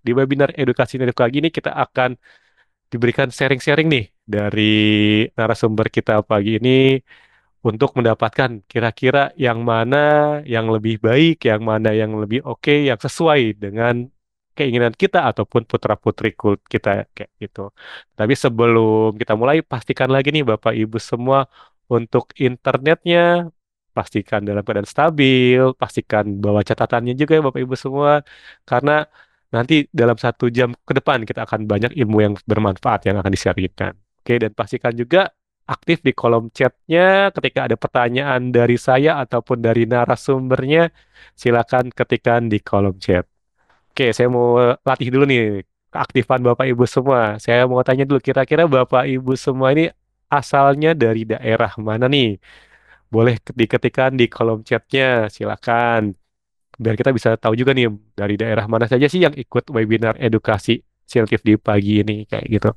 di webinar edukasi Nidif pagi ini kita akan diberikan sharing-sharing nih dari narasumber kita pagi ini untuk mendapatkan kira-kira yang mana yang lebih baik, yang mana yang lebih oke, yang sesuai dengan keinginan kita ataupun putra-putri kita kayak gitu. Tapi sebelum kita mulai, pastikan lagi nih Bapak Ibu semua untuk internetnya, pastikan dalam keadaan stabil, pastikan bawa catatannya juga ya Bapak Ibu semua, karena nanti dalam 1 jam ke depan kita akan banyak ilmu yang bermanfaat yang akan disiarkan. Oke, dan pastikan juga aktif di kolom chatnya ketika ada pertanyaan dari saya ataupun dari narasumbernya, silakan ketikkan di kolom chat. Oke, saya mau latih dulu nih keaktifan Bapak Ibu semua. Saya mau tanya dulu, kira-kira Bapak Ibu semua ini asalnya dari daerah mana nih? Boleh diketikkan di kolom chatnya, silakan. Biar kita bisa tahu juga nih dari daerah mana saja sih yang ikut webinar edukasi Silkif di pagi ini, kayak gitu.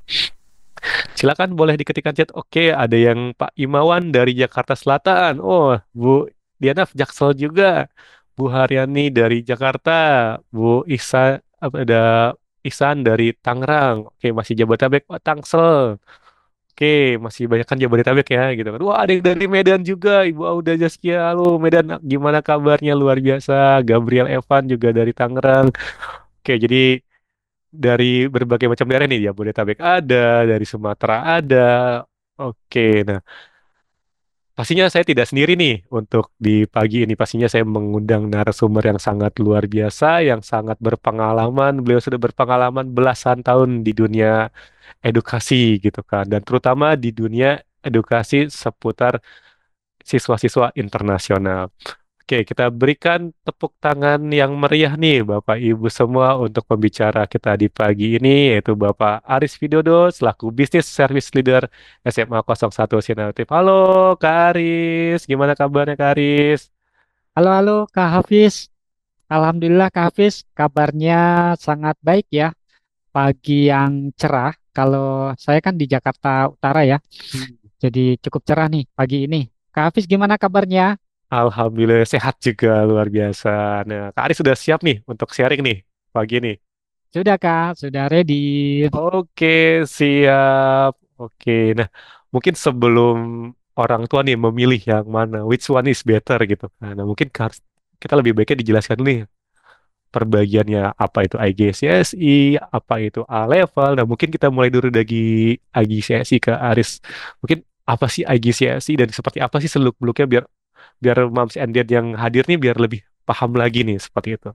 Silakan boleh diketikkan chat. Oke, ada yang Pak Imawan dari Jakarta Selatan. Oh, Bu Diana Jaksel juga. Bu Haryani dari Jakarta. Bu Ihsan, ada Ihsan dari Tangerang. Oke, masih Jabodetabek. Oh, Tangsel. Oke, masih banyak kan Jabodetabek ya gitu kan. Wah, ada yang dari Medan juga. Ibu Auda Zaskia. Halo, Medan. Gimana kabarnya? Luar biasa. Gabriel Evan juga dari Tangerang. Oke, jadi dari berbagai macam daerah nih, Jabodetabek ada, dari Sumatera ada. Oke, nah pastinya saya tidak sendiri nih untuk di pagi ini. Pastinya saya mengundang narasumber yang sangat luar biasa, yang sangat berpengalaman. Beliau sudah berpengalaman belasan tahun di dunia edukasi gitu kan, dan terutama di dunia edukasi seputar siswa-siswa internasional. Oke, kita berikan tepuk tangan yang meriah nih Bapak Ibu semua untuk pembicara kita di pagi ini, yaitu Bapak Aris Widodo selaku Business Service Leader SMA 01 Sinartif. Halo Kak Aris, gimana kabarnya Kak Aris? Halo, halo Kak Hafiz. Alhamdulillah Kak Hafiz, kabarnya sangat baik ya. Pagi yang cerah. Kalau saya kan di Jakarta Utara ya, Hmm. jadi cukup cerah nih pagi ini. Kak Hafiz gimana kabarnya? Alhamdulillah sehat juga luar biasa. Nah, Kak Aris sudah siap nih untuk sharing nih pagi ini. Sudah Kak, sudah ready. Oke, siap. Oke, nah mungkin sebelum orang tua nih memilih yang mana, which one is better gitu. Nah, mungkin kita lebih baiknya dijelaskan dulu nih perbagiannya apa itu IGCSI, apa itu A level. Nah, mungkin kita mulai dulu dari IGCSI ke Aris. Mungkin apa sih IGCSI dan seperti apa sih seluk-beluknya biar biar Mams and Dad yang hadir nih biar lebih paham lagi nih seperti itu.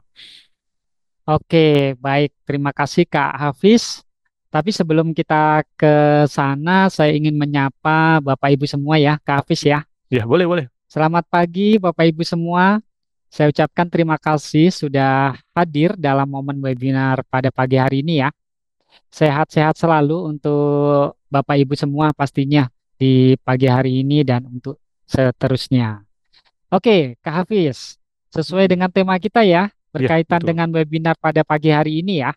Oke, baik. Terima kasih Kak Hafiz. Tapi sebelum kita ke sana, saya ingin menyapa Bapak Ibu semua ya, Kak Hafiz ya. Ya, boleh, boleh. Selamat pagi Bapak Ibu semua. Saya ucapkan terima kasih sudah hadir dalam momen webinar pada pagi hari ini ya. Sehat-sehat selalu untuk Bapak Ibu semua pastinya di pagi hari ini dan untuk seterusnya. Oke, Kak Hafiz, sesuai Hmm. dengan tema kita ya, Ya, berkaitan betul. dengan webinar pada pagi hari ini ya,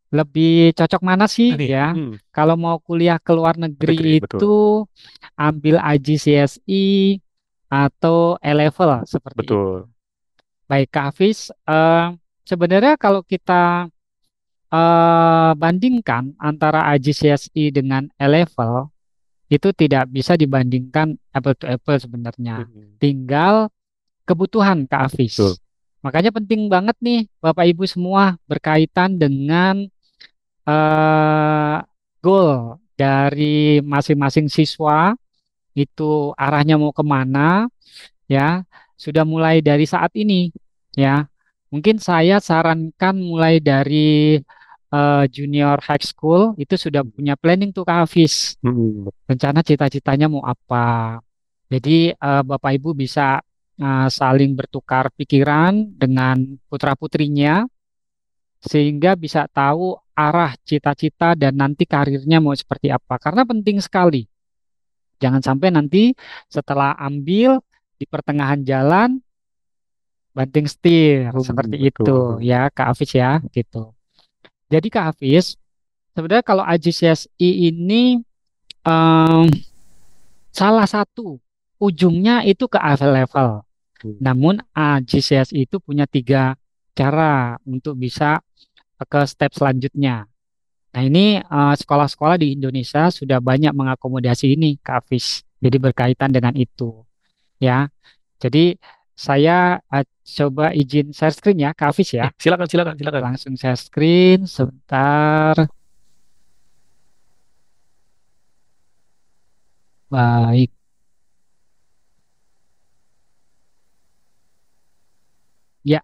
lebih cocok mana sih Nah, nih, ya? Kalau mau kuliah ke luar negeri negeri, itu betul. ambil IGCSE atau A-level seperti itu. Betul. Baik, Kak Hafiz, sebenarnya kalau kita bandingkan antara IGCSE dengan A-level itu tidak bisa dibandingkan apple to apple sebenarnya. Hmm. Tinggal kebutuhan Kak Hafiz. Betul. Makanya penting banget nih Bapak Ibu semua berkaitan dengan eh, goal dari masing-masing siswa itu arahnya mau kemana ya sudah mulai dari saat ini ya. Mungkin saya sarankan mulai dari junior high school itu sudah punya planning tuh Kak Hafiz. Hmm. Rencana cita-citanya mau apa. Jadi Bapak Ibu bisa saling bertukar pikiran dengan putra-putrinya sehingga bisa tahu arah cita-cita dan nanti karirnya mau seperti apa. Karena penting sekali. Jangan sampai nanti setelah ambil di pertengahan jalan banting setir seperti itu Betul. ya Kak Hafiz ya gitu. Jadi Kak Hafiz, sebenarnya kalau IGCSE ini em, salah satu ujungnya itu ke level level. Hmm. Namun IGCSE itu punya tiga cara untuk bisa ke step selanjutnya. Nah, ini sekolah-sekolah di Indonesia sudah banyak mengakomodasi ini, Kak Hafiz. Jadi berkaitan dengan itu, ya. Jadi saya coba izin share screen ya, Kak Hafiz ya. Silakan, silakan, silakan. Langsung share screen sebentar. Baik. Ya,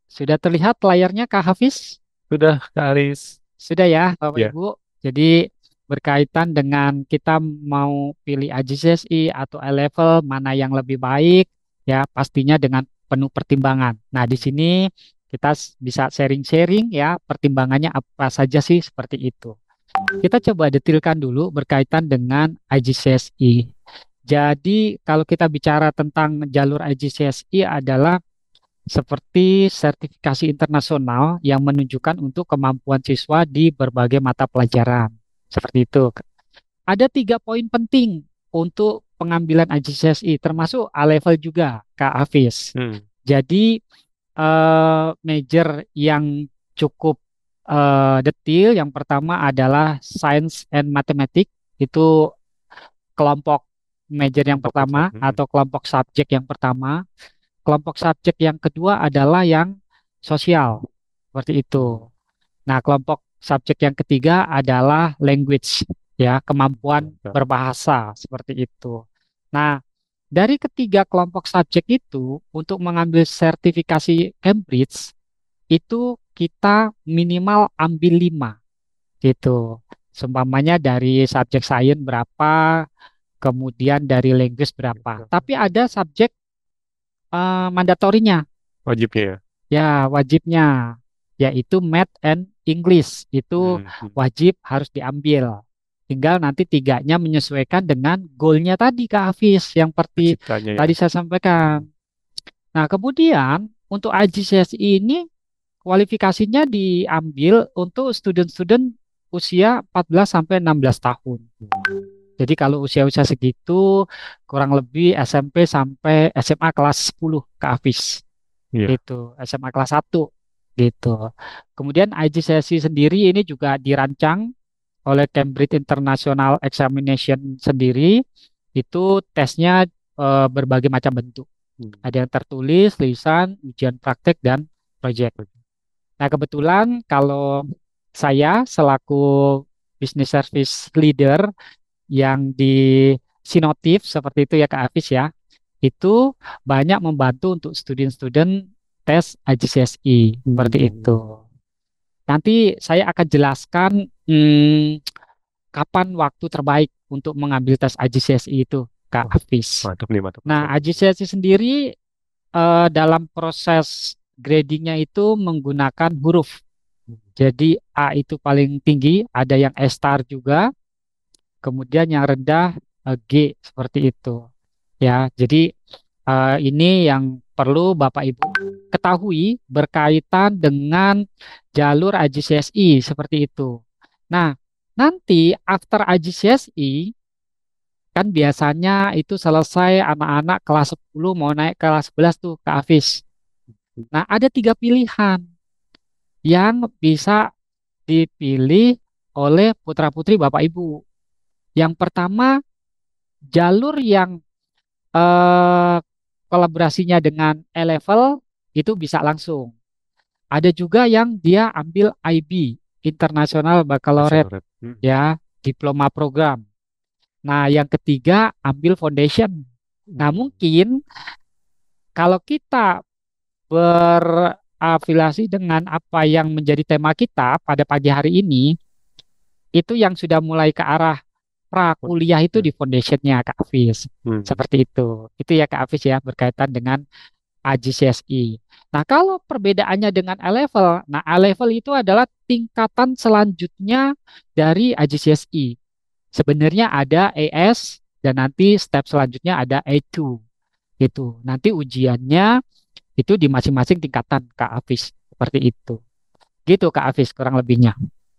sudah terlihat layarnya Kak Hafiz? Sudah, Kak Aris. Sudah ya, Bapak Ya, Ibu. Jadi berkaitan dengan kita mau pilih AJCSI atau A-level mana yang lebih baik, ya pastinya dengan penuh pertimbangan. Nah, di sini kita bisa sharing-sharing ya pertimbangannya apa saja sih seperti itu. Kita coba detilkan dulu berkaitan dengan IGCSE. Jadi kalau kita bicara tentang jalur IGCSE adalah seperti sertifikasi internasional yang menunjukkan untuk kemampuan siswa di berbagai mata pelajaran. Seperti itu. Ada 3 poin penting untuk pengambilan IGCSE, termasuk A-level juga, Kak Hafiz. hmm, Jadi major yang cukup detail. Yang pertama adalah Science and Mathematics. Itu kelompok major yang kelompok besar. pertama atau kelompok subjek yang pertama. Kelompok subjek yang kedua adalah yang sosial. Seperti itu. Nah, kelompok subjek yang ketiga adalah language, ya, kemampuan Ya. berbahasa seperti itu. Nah, dari ketiga kelompok subjek itu untuk mengambil sertifikasi Cambridge itu kita minimal ambil 5 gitu. Seumpamanya dari subjek sains berapa, kemudian dari language berapa. Tapi ada subjek mandatorinya, Wajibnya ya. ya wajibnya, yaitu Math and English. Itu wajib harus diambil. Tinggal nanti tiganya menyesuaikan dengan goalnya tadi Kak Hafiz, yang seperti Penciptanya ya. tadi saya sampaikan. Nah, kemudian untuk IGCSE ini kualifikasinya diambil untuk student-student usia 14 sampai 16 tahun. Jadi kalau usia-usia segitu kurang lebih SMP sampai SMA kelas 10 ke Hafiz. Iya. Gitu, SMA kelas 1 gitu. Kemudian IGCSE sendiri ini juga dirancang oleh Cambridge International Examination sendiri. Itu tesnya berbagai macam bentuk. Ada yang tertulis, lisan, ujian praktek, dan proyek. Nah, kebetulan kalau saya selaku Business Service Leader yang di Sinotif seperti itu ya Kak Hafiz ya, itu banyak membantu untuk student-student tes IGCSE seperti itu. Nanti saya akan jelaskan kapan waktu terbaik untuk mengambil tes IGCSE itu Kak Oh, Hafiz. mantap nih, mantap, Nah, mantap. IGCSE sendiri dalam proses gradingnya itu menggunakan huruf. Jadi A itu paling tinggi, ada yang E star juga, kemudian yang rendah G seperti itu. Ya, jadi ini yang perlu Bapak Ibu ketahui berkaitan dengan jalur IGCSE seperti itu. Nah, nanti after IGCSE kan biasanya itu selesai anak-anak kelas 10 mau naik kelas 11 tuh ke Hafiz. Nah, ada 3 pilihan yang bisa dipilih oleh putra-putri Bapak Ibu. Yang pertama, jalur yang eh, kolaborasinya dengan A-level itu bisa langsung. Ada juga yang dia ambil IB, International Baccalaureate, Bachelorette. ya, diploma program. Nah, yang ketiga ambil foundation. Nah, mungkin kalau kita berafiliasi dengan apa yang menjadi tema kita pada pagi hari ini, itu yang sudah mulai ke arah pra kuliah itu di foundationnya Kak Hafiz. Seperti itu. Itu ya Kak Hafiz ya berkaitan dengan AGCSE. Nah, kalau perbedaannya dengan A-level, nah A-level itu adalah tingkatan selanjutnya dari AGCSE. Sebenarnya ada AS dan nanti step selanjutnya ada A2 gitu. Nanti ujiannya itu di masing-masing tingkatan Kak Hafiz seperti itu. Gitu Kak Hafiz kurang lebihnya.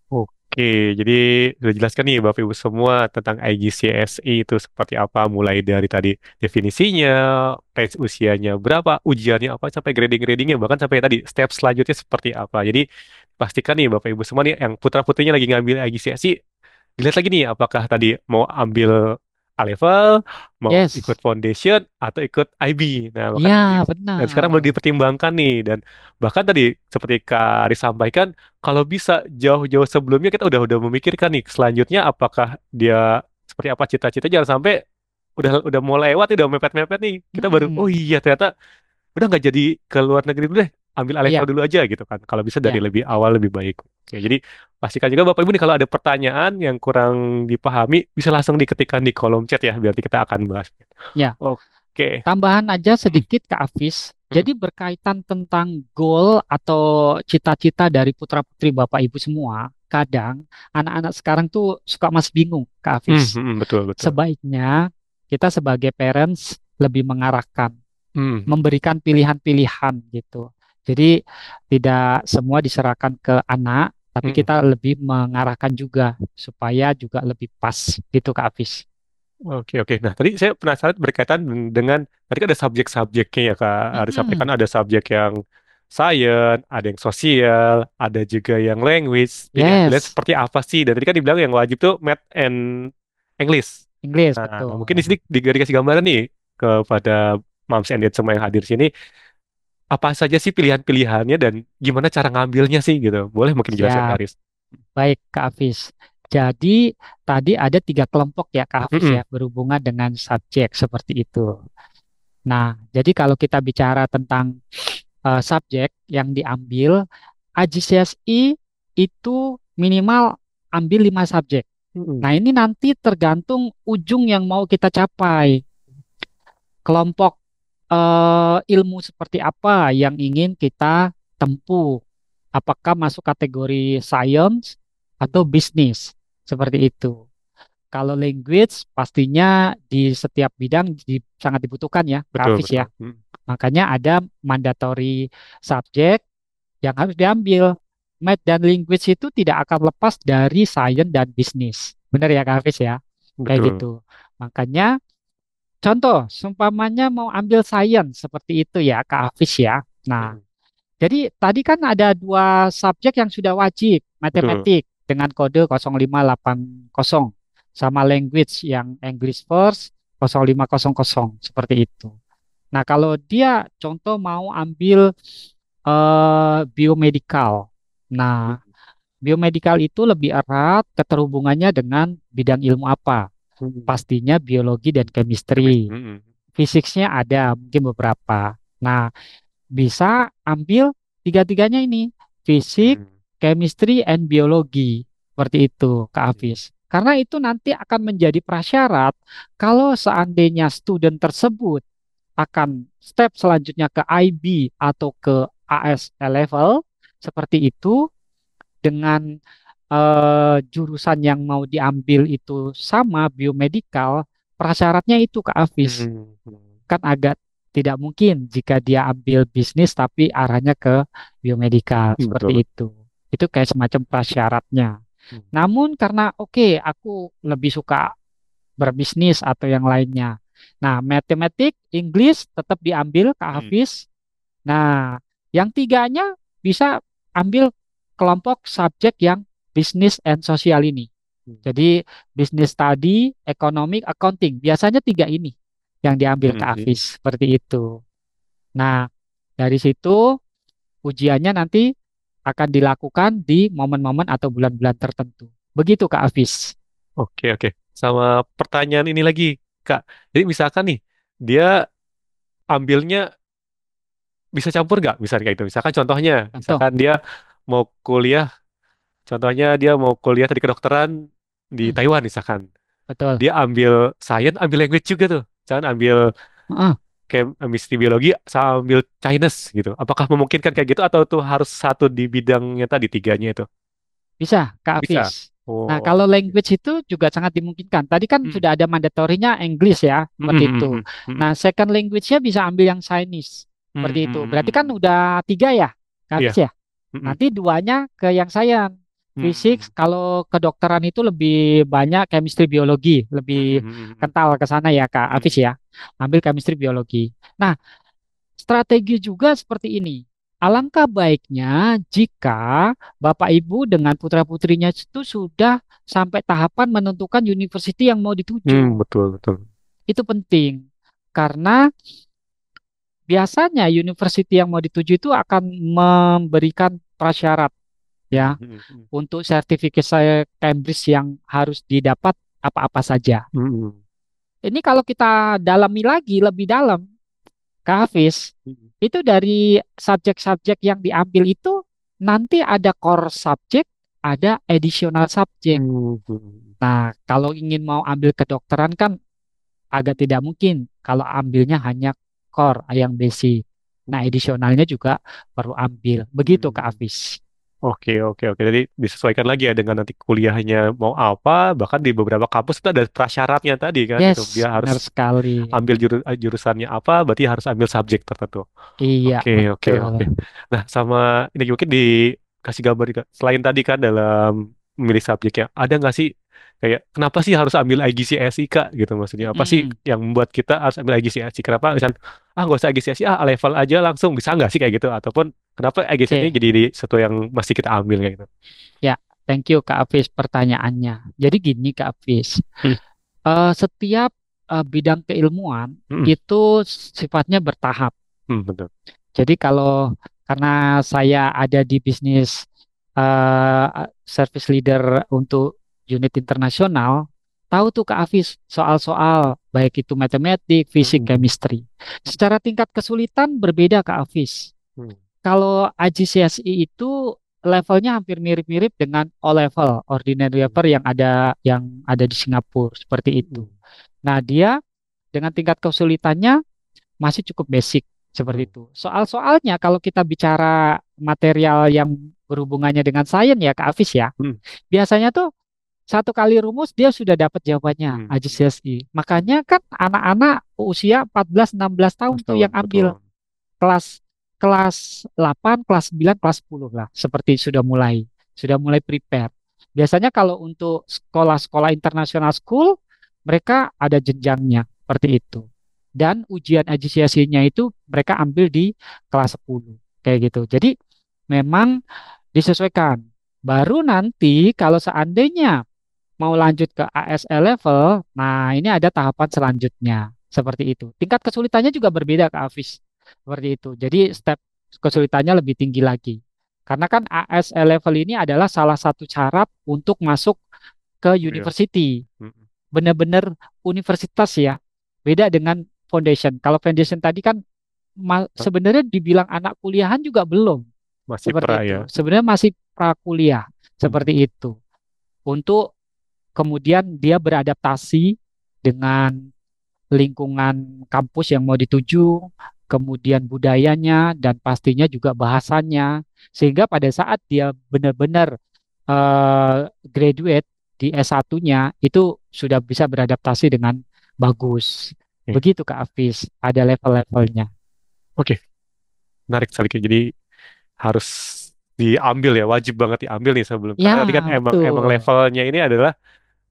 Oke, jadi sudah jelaskan nih Bapak Ibu semua tentang IGCSE itu seperti apa, mulai dari tadi definisinya, tes usianya berapa, ujiannya apa, sampai grading-gradingnya, bahkan sampai tadi step selanjutnya seperti apa. Jadi pastikan nih Bapak Ibu semua nih yang putra-putrinya lagi ngambil IGCSE, dilihat lagi nih apakah tadi mau ambil A level, mau ikut Yes. foundation atau ikut IB. Nah, Iya, makanya dan sekarang benar. mau dipertimbangkan nih dan bahkan tadi seperti Kak Aris sampaikan kalau bisa jauh-jauh sebelumnya kita udah memikirkan nih selanjutnya apakah dia seperti apa cita-cita jangan sampai udah mau lewat udah mepet-mepet nih kita baru oh Mm-mm. iya ternyata udah nggak jadi ke luar negeri dulu deh ambil A level Iya, dulu aja gitu kan kalau bisa dari iya, lebih awal lebih baik. Oke, jadi pastikan juga Bapak Ibu nih kalau ada pertanyaan yang kurang dipahami bisa langsung diketikkan di kolom chat ya berarti kita akan bahas. iya. Oke. Tambahan aja sedikit ke Afis. Mm, Jadi berkaitan tentang goal atau cita-cita dari putra-putri Bapak Ibu semua, kadang anak-anak sekarang tuh suka masih bingung ke Afis. betul betul. Sebaiknya kita sebagai parents lebih mengarahkan, Hmm, memberikan pilihan-pilihan gitu. Jadi tidak semua diserahkan ke anak, tapi mm. kita lebih mengarahkan juga supaya juga lebih pas gitu ke Afis. Oke, oke. Nah, tadi saya penasaran berkaitan dengan, tadi kan ada subjek-subjeknya ya, Kak. Ada subjek kan Mm-mm. ada subjek yang science, ada yang sosial, ada juga yang language. Pilihan-pilihan Yes, seperti apa sih? Dan tadi kan dibilang yang wajib tuh Math and English. Inggris Nah, mungkin di betul. sini dikasih gambaran nih kepada Moms and Dad semua yang hadir sini. Apa saja sih pilihan-pilihannya dan gimana cara ngambilnya sih gitu? Boleh mungkin dijelasin, Kak Siap. Aris? Baik, Kak Hafiz. Jadi, tadi ada tiga kelompok ya, Kak Hafiz ya, Mm-mm. berhubungan dengan subjek seperti itu. Nah, jadi kalau kita bicara tentang subjek yang diambil, IGCSE itu minimal ambil 5 subjek. Mm-mm. Nah, ini nanti tergantung ujung yang mau kita capai. Kelompok ilmu seperti apa yang ingin kita tempuh. Apakah masuk kategori science atau bisnis? Seperti itu. Kalau language pastinya di setiap bidang sangat dibutuhkan ya, Kak Betul, Hafiz ya. betul. Mm. Makanya ada mandatory subject yang harus diambil. Math dan language itu tidak akan lepas dari science dan bisnis. Benar ya Kak Hafiz ya? Kayak Betul. gitu. Makanya contoh, seumpamanya mau ambil science seperti itu ya Kak Hafiz ya. Nah, Mm. jadi tadi kan ada 2 subjek yang sudah wajib, Betul. matematik dengan kode 0580 sama language yang English first 0500 seperti itu. Nah, kalau dia contoh mau ambil biomedical. Nah, biomedical itu lebih erat keterhubungannya dengan bidang ilmu apa? Mm. Pastinya biologi dan Habis. chemistry. Mm-mm. Fisiknya ada mungkin beberapa. Nah, bisa ambil tiga-tiganya ini, fisik, Mm. chemistry, and biologi. Seperti itu, Kak Hafiz. Karena itu nanti akan menjadi prasyarat kalau seandainya student tersebut akan step selanjutnya ke IB atau ke AS level, seperti itu, dengan jurusan yang mau diambil itu sama biomedical, prasyaratnya itu Kak Hafiz Mm. kan agak tidak mungkin jika dia ambil bisnis tapi arahnya ke biomedikal Betul, seperti betul. itu. Itu kayak semacam prasyaratnya. Mm. Namun karena oke, aku lebih suka berbisnis atau yang lainnya. Nah, matematik, English tetap diambil Kak Mm. Hafiz. Nah, yang tiganya bisa ambil kelompok subjek yang bisnis and sosial ini. Jadi business study, economic, accounting. Biasanya tiga ini yang diambil ke Mm. Afis seperti itu. Nah, dari situ ujiannya nanti akan dilakukan di momen-momen atau bulan-bulan tertentu. Begitu Kak Afis. Oke, oke. Sama pertanyaan ini lagi, Kak. Jadi misalkan nih, dia ambilnya bisa campur nggak? Misalnya kayak itu. Misalkan contohnya, Contoh, misalkan dia mau kuliah, contohnya dia mau kuliah tadi kedokteran di hmm, Taiwan misalkan. betul. Dia ambil science, ambil language juga tuh. Misalkan ambil Heeh, kayak misteri biologi sambil Chinese gitu. Apakah memungkinkan kayak gitu atau tuh harus satu di bidangnya tadi tiganya itu? bisa Kak Bisa. Afis. Nah, Oh, kalau oke. language itu juga sangat dimungkinkan. Tadi kan Hmm. sudah ada mandatorinya English ya, Hmm, hmm, seperti hmm, itu. hmm, hmm, Nah, second language-nya bisa ambil yang Chinese, hmm, seperti itu. hmm, Berarti hmm, kan hmm. udah tiga ya, Kak Iya. Afis ya? Hmm, hmm, Nanti duanya ke yang science. Fisik, hmm, kalau kedokteran itu lebih banyak chemistry biologi, hmm, lebih hmm, hmm, hmm, kental ke sana ya Kak hmm, Afis hmm. ya. Ambil chemistry biologi. Nah, strategi juga seperti ini. alangkah baiknya jika Bapak Ibu dengan putra-putrinya itu sudah sampai tahapan menentukan university yang mau dituju. Betul, betul. Itu penting karena biasanya university yang mau dituju itu akan memberikan prasyarat Hmm, ya hmm, hmm. untuk sertifikasi Cambridge yang harus didapat apa-apa saja. Hmm, Ini kalau kita dalami lagi lebih dalam, Kak Hafiz, hmm. itu dari subjek-subjek yang diambil itu nanti ada core subjek, ada additional subjek. Hmm, hmm. Nah, kalau ingin mau ambil kedokteran kan agak tidak mungkin kalau ambilnya hanya core yang basic. Nah, additionalnya juga perlu ambil. Begitu Kak Hmm. Hafiz. Oke, oke, oke. Jadi disesuaikan lagi ya dengan nanti kuliahnya mau apa. Bahkan di beberapa kampus itu ada prasyaratnya tadi kan. Itu Yes, dia harus benar sekali. ambil jurusannya apa, berarti harus ambil subjek tertentu. Iya, Oke, oke, betul. oke. Nah, sama ini mungkin dikasih gambar juga. Selain tadi kan dalam memilih subjeknya, ada nggak sih kayak kenapa sih harus ambil IGCSE Kak? Gitu maksudnya. Apa sih Mm-mm. yang membuat kita harus ambil IGCSE? Kenapa misal nggak usah IGCSE, level aja langsung bisa nggak sih kayak gitu? Ataupun kenapa IGCSE Oke, jadi sesuatu yang masih kita ambil kayak gitu? ya, thank you Kak Hafiz pertanyaannya. Jadi gini Kak Hafiz, Hmm, setiap bidang keilmuan hmm, itu sifatnya bertahap. betul. Jadi kalau karena saya ada di bisnis service leader untuk unit internasional, tahu tuh Kak Hafiz soal-soal baik itu matematik, fisik, Hmm, chemistry. Secara tingkat kesulitan berbeda Kak Hafiz. hmm, Kalau IGCSE itu levelnya hampir mirip-mirip dengan O level, ordinary hmm, level yang ada di Singapura seperti itu. hmm, Nah, dia dengan tingkat kesulitannya masih cukup basic hmm, seperti itu. Soal-soalnya kalau kita bicara material yang berhubungannya dengan sains ya Kak Afis ya, hmm, biasanya tuh satu kali rumus dia sudah dapat jawabannya hmm, hmm. IGCSE. Makanya kan anak-anak usia 14-16 tahun Mas tuh yang tahun, ambil betul. kelas kelas 8, kelas 9, kelas 10 lah seperti sudah mulai prepare. Biasanya kalau untuk sekolah-sekolah internasional school mereka ada jenjangnya seperti itu. Dan ujian IGCSE-nya itu mereka ambil di kelas 10 kayak gitu. Jadi memang disesuaikan. Baru nanti kalau seandainya mau lanjut ke ASL level, nah ini ada tahapan selanjutnya. Seperti itu. Tingkat kesulitannya juga berbeda Kak Hafiz. Seperti itu. Jadi step kesulitannya lebih tinggi lagi. Karena kan ASL level ini adalah salah satu syarat untuk masuk ke Iya. university. Hmm, Benar-benar universitas ya. Beda dengan foundation. Kalau foundation tadi kan hmm. sebenarnya dibilang anak kuliahan juga belum. Masih Seperti pra itu. ya. Sebenarnya masih prakuliah. Hmm. Seperti itu. Untuk kemudian dia beradaptasi dengan lingkungan kampus yang mau dituju, kemudian budayanya, dan pastinya juga bahasanya. Sehingga pada saat dia benar-benar graduate di S1-nya, itu sudah bisa beradaptasi dengan bagus. Oke, Begitu Kak Hafiz, ada level-levelnya. oke, menarik sekali. Jadi harus diambil ya, wajib banget diambil nih sebelum. Karena tadi kan Ya, emang betul. levelnya ini adalah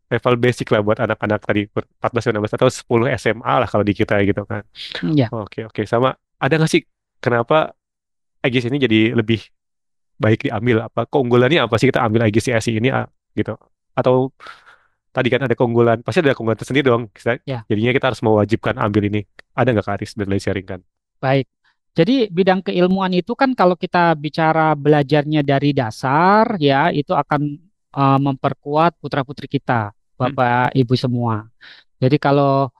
level basic lah buat anak-anak tadi 14, 16 atau 10 SMA lah kalau di kita gitu kan. Ya, Oke, oke. Sama ada nggak sih kenapa IGS ini jadi lebih baik diambil? Apa keunggulannya apa sih kita ambil IGCSE ini gitu? Atau tadi kan ada keunggulan, pasti ada keunggulan tersendiri dong. ya. Jadinya kita harus mewajibkan ambil ini. Ada nggak Kak Aris dari sharing kan? Baik. Jadi bidang keilmuan itu kan kalau kita bicara belajarnya dari dasar ya itu akan memperkuat putra-putri kita, Hmm, Bapak Ibu semua. Jadi kalau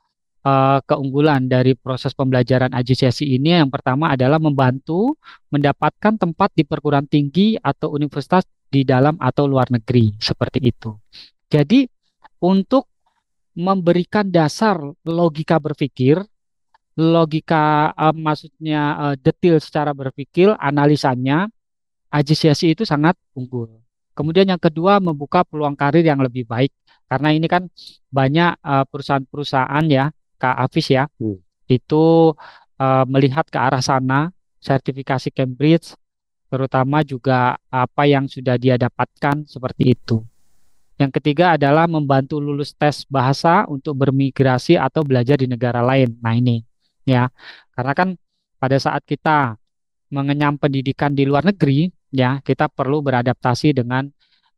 keunggulan dari proses pembelajaran AJCSI ini yang pertama adalah membantu mendapatkan tempat di perguruan tinggi atau universitas di dalam atau luar negeri seperti itu. Jadi untuk memberikan dasar logika berpikir maksudnya detail secara berpikir, analisanya, Ajisiasi itu sangat unggul. Kemudian yang kedua membuka peluang karir yang lebih baik karena ini kan banyak perusahaan-perusahaan ya, Kak Afis ya, hmm. itu melihat ke arah sana, sertifikasi Cambridge, terutama juga apa yang sudah dia dapatkan seperti itu. Yang ketiga adalah membantu lulus tes bahasa untuk bermigrasi atau belajar di negara lain. Nah ini ya, karena kan pada saat kita mengenyam pendidikan di luar negeri, ya kita perlu beradaptasi dengan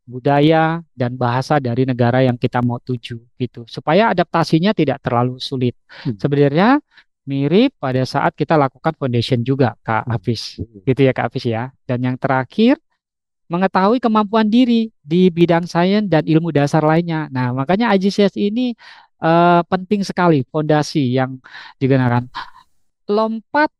budaya dan bahasa dari negara yang kita mau tuju gitu. Supaya adaptasinya tidak terlalu sulit. Hmm. Sebenarnya mirip pada saat kita lakukan foundation juga, Kak Hmm. Hafiz. Hmm. Gitu ya, Kak Hafiz ya. Dan yang terakhir, mengetahui kemampuan diri di bidang sains dan ilmu dasar lainnya. Nah, makanya IGCS ini penting sekali fondasi yang digunakan. Lompat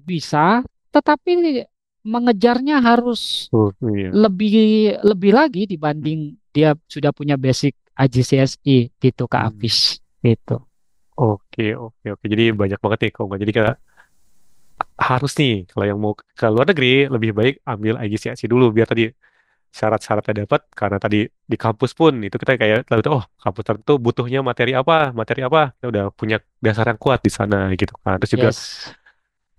bisa, tetapi mengejarnya harus Oh, iya. lebih lebih lagi dibanding dia sudah punya basic IGCSE gitu Kak Hmm. Hafiz gitu. Oke, oke, oke. Jadi banyak banget nih kalau nggak. Jadi kita harus nih, kalau yang mau ke luar negeri, lebih baik ambil IGCSE dulu biar tadi syarat-syaratnya dapat. Karena tadi di kampus pun itu kita kayak tahu tuh, oh kampus tertentu butuhnya materi apa. Kita udah punya dasar yang kuat di sana gitu kan. Terus juga Yes.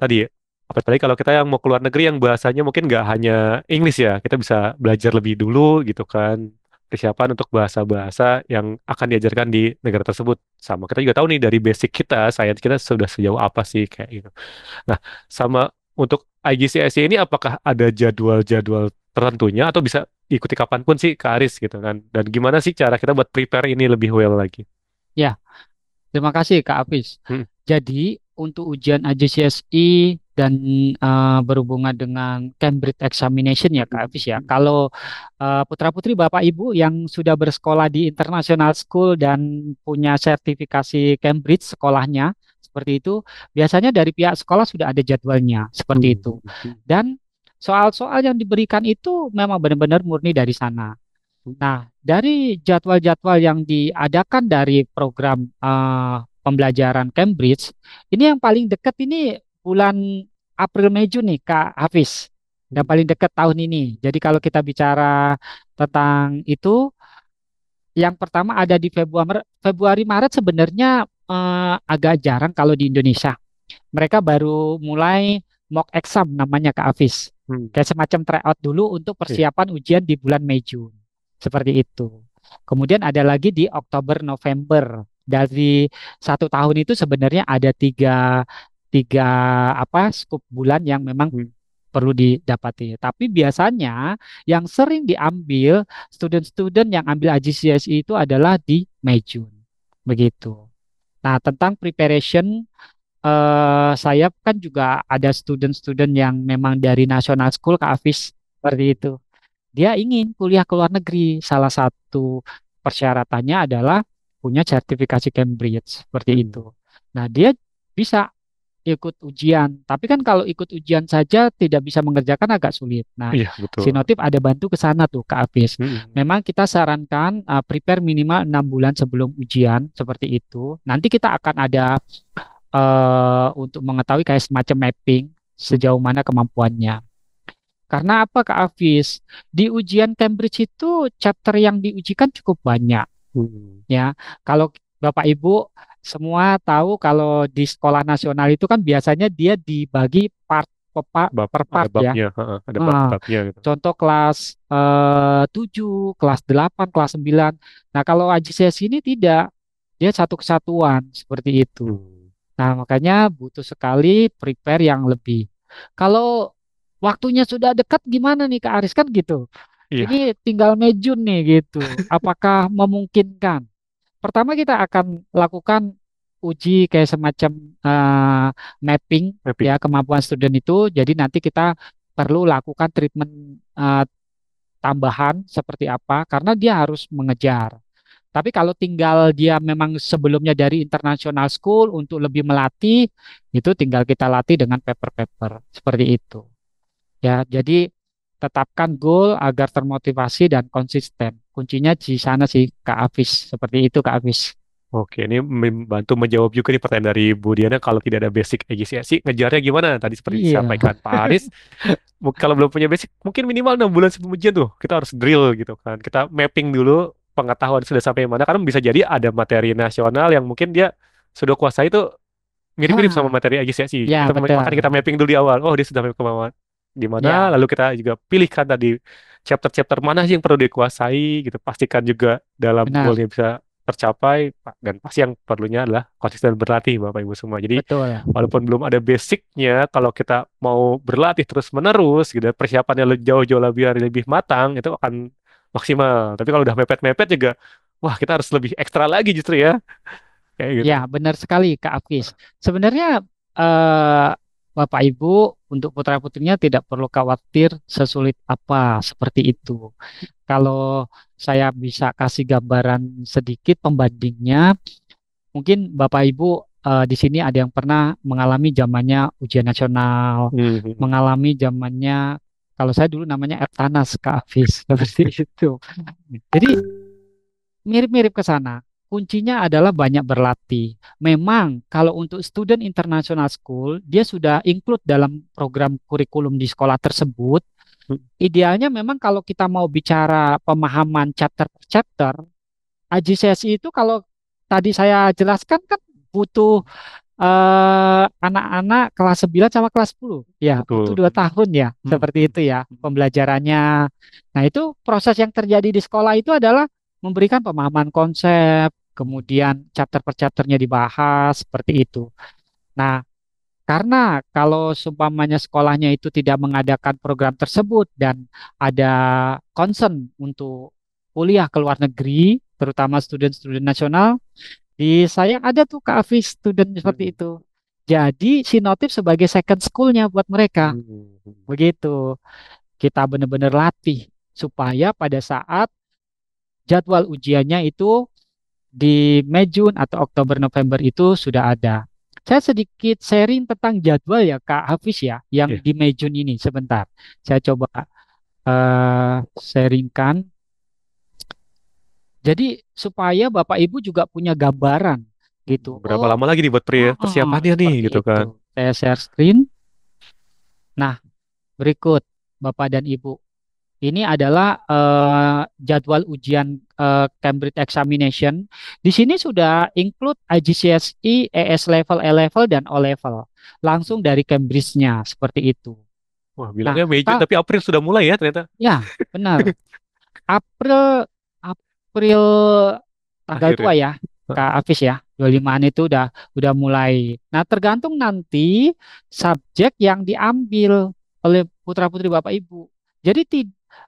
tadi apalagi kalau kita yang mau ke luar negeri yang bahasanya mungkin nggak hanya English ya, kita bisa belajar lebih dulu gitu kan, persiapan untuk bahasa-bahasa yang akan diajarkan di negara tersebut. Sama kita juga tahu nih dari basic kita, sains kita sudah sejauh apa sih kayak gitu. Nah, sama untuk IGCSE ini apakah ada jadwal-jadwal tertentunya atau bisa ikuti kapanpun sih Kak Aris gitu kan? Dan gimana sih cara kita buat prepare ini lebih well lagi? Ya, terima kasih Kak Hafiz. Hmm. Jadi untuk ujian IGCSE dan berhubungan dengan Cambridge Examination ya Kak Hafiz ya. Kalau putra-putri Bapak Ibu yang sudah bersekolah di International School dan punya sertifikasi Cambridge sekolahnya seperti itu, biasanya dari pihak sekolah sudah ada jadwalnya seperti Hmm. itu. Dan soal-soal yang diberikan itu memang benar-benar murni dari sana. Nah, dari jadwal-jadwal yang diadakan dari program pembelajaran Cambridge, ini yang paling dekat ini bulan April Mei Juni Kak Hafiz. Yang paling dekat tahun ini. Jadi kalau kita bicara tentang itu, yang pertama ada di Februari Maret sebenarnya agak jarang kalau di Indonesia. Mereka baru mulai mock exam namanya Kak Hafiz. Hmm. Kayak semacam tryout dulu untuk Iya. persiapan ujian di bulan Mei Juni. Seperti itu. Kemudian ada lagi di Oktober November. Dari satu tahun itu sebenarnya ada tiga apa skup bulan yang memang Hmm. perlu didapati. Tapi biasanya yang sering diambil student-student yang ambil IGCSE itu adalah di Mei Juni. Begitu. Nah, tentang preparation saya kan juga ada student-student yang memang dari national school Kak Hafiz seperti itu. Dia ingin kuliah ke luar negeri. Salah satu persyaratannya adalah punya sertifikasi Cambridge seperti Hmm. itu. Nah, dia bisa ikut ujian. Tapi kan kalau ikut ujian saja tidak bisa mengerjakan agak sulit. Nah, Iya, betul. Sinotip ada bantu ke sana tuh Kak Hafiz. Hmm. Memang kita sarankan prepare minimal 6 bulan sebelum ujian seperti itu. Nanti kita akan ada untuk mengetahui kayak semacam mapping sejauh mana kemampuannya. Karena apa Kak Hafiz? Di ujian Cambridge itu chapter yang diujikan cukup banyak Hmm. ya. Kalau Bapak Ibu semua tahu kalau di sekolah nasional itu kan biasanya dia dibagi per Ada part ya. babnya, heeh, ada Nah, babnya gitu. contoh kelas 7, kelas 8, kelas 9. Nah, kalau AJCS ini tidak, dia satu kesatuan seperti itu. Hmm. Nah, makanya butuh sekali prepare yang lebih. Kalau waktunya sudah dekat gimana nih Kak Aris kan gitu. Iya. Ini tinggal Mei nih gitu. Apakah memungkinkan? Pertama kita akan lakukan uji kayak semacam eh, mapping Mapping. ya kemampuan student itu. Jadi nanti kita perlu lakukan treatment tambahan seperti apa karena dia harus mengejar. Tapi kalau tinggal dia memang sebelumnya dari international school untuk lebih melatih, itu tinggal kita latih dengan paper-paper seperti itu. Ya, jadi tetapkan goal agar termotivasi dan konsisten. Kuncinya di sana sih Kak Afis. Seperti itu Kak Afis. Oke, ini membantu menjawab juga nih pertanyaan dari Bu Diana. Kalau tidak ada basic EGCSI, ngejarnya gimana? Tadi seperti Iya, disampaikan Pak Aris, kalau belum punya basic, mungkin minimal 6 bulan sebelum ujian tuh, kita harus drill gitu kan. Kita mapping dulu pengetahuan sudah sampai mana, karena bisa jadi ada materi nasional yang mungkin dia sudah kuasai itu mirip-mirip sama ah, materi EGCSI. ya Makanya kita betul, mapping dulu di awal. Oh, dia sudah kemampuan di mana, ya lalu kita juga pilihkan tadi chapter-chapter mana sih yang perlu dikuasai gitu. Pastikan juga dalam benar. goalnya bisa tercapai, dan pasti yang perlunya adalah konsisten berlatih Bapak Ibu semua. Jadi betul. walaupun belum ada basicnya, kalau kita mau berlatih terus-menerus gitu, persiapannya jauh-jauh lebih matang, itu akan maksimal. Tapi kalau udah mepet-mepet juga, wah kita harus lebih ekstra lagi justru ya, kayak gitu. Ya, benar sekali Kak Afis. Sebenarnya eh, Bapak Ibu untuk putra-putrinya tidak perlu khawatir sesulit apa seperti itu. Kalau saya bisa kasih gambaran sedikit pembandingnya, mungkin Bapak Ibu di sini ada yang pernah mengalami zamannya ujian nasional, Hmm. mengalami zamannya kalau saya dulu namanya Eptanas Kak Afis seperti itu. Jadi mirip-mirip ke sana. Kuncinya adalah banyak berlatih. Memang kalau untuk student international school, dia sudah include dalam program kurikulum di sekolah tersebut. Idealnya memang kalau kita mau bicara pemahaman chapter per chapter, AJCSI itu kalau tadi saya jelaskan kan butuh anak-anak kelas 9 sama kelas 10. Ya, butuh Betul. 2 tahun ya, Hmm. seperti itu ya pembelajarannya. Nah, itu proses yang terjadi di sekolah itu adalah memberikan pemahaman konsep, kemudian chapter per chapternya dibahas, seperti itu. Nah, karena kalau seumpamanya sekolahnya itu tidak mengadakan program tersebut dan ada concern untuk kuliah ke luar negeri, terutama student-student nasional, di saya ada tuh Kak Afis student seperti Hmm. itu. Jadi Sinotip sebagai second schoolnya buat mereka. Hmm. Begitu. Kita benar-benar latih supaya pada saat jadwal ujiannya itu di Mei, Juni atau Oktober, November itu sudah ada. Saya sedikit sharing tentang jadwal ya Kak Hafiz ya, yang Ya. di Mei, Juni ini sebentar. Saya coba sharingkan. Jadi supaya Bapak Ibu juga punya gambaran gitu. Berapa Oh, lama lagi nih buat persiapannya nih seperti gitu itu. kan? Saya share screen. Nah, berikut Bapak dan Ibu. Ini adalah jadwal ujian Cambridge Examination. Di sini sudah include IGCSE, ES level, E level, dan O level. Langsung dari Cambridge-nya, seperti itu. Wah, Nah, bilangnya Mei Juni Kak, tapi April sudah mulai ya ternyata. ya benar. April, April tanggal Akhir ya. tua ya, Kak Afis ya. 25-an itu udah mulai. Nah, tergantung nanti subjek yang diambil oleh putra-putri Bapak Ibu. Jadi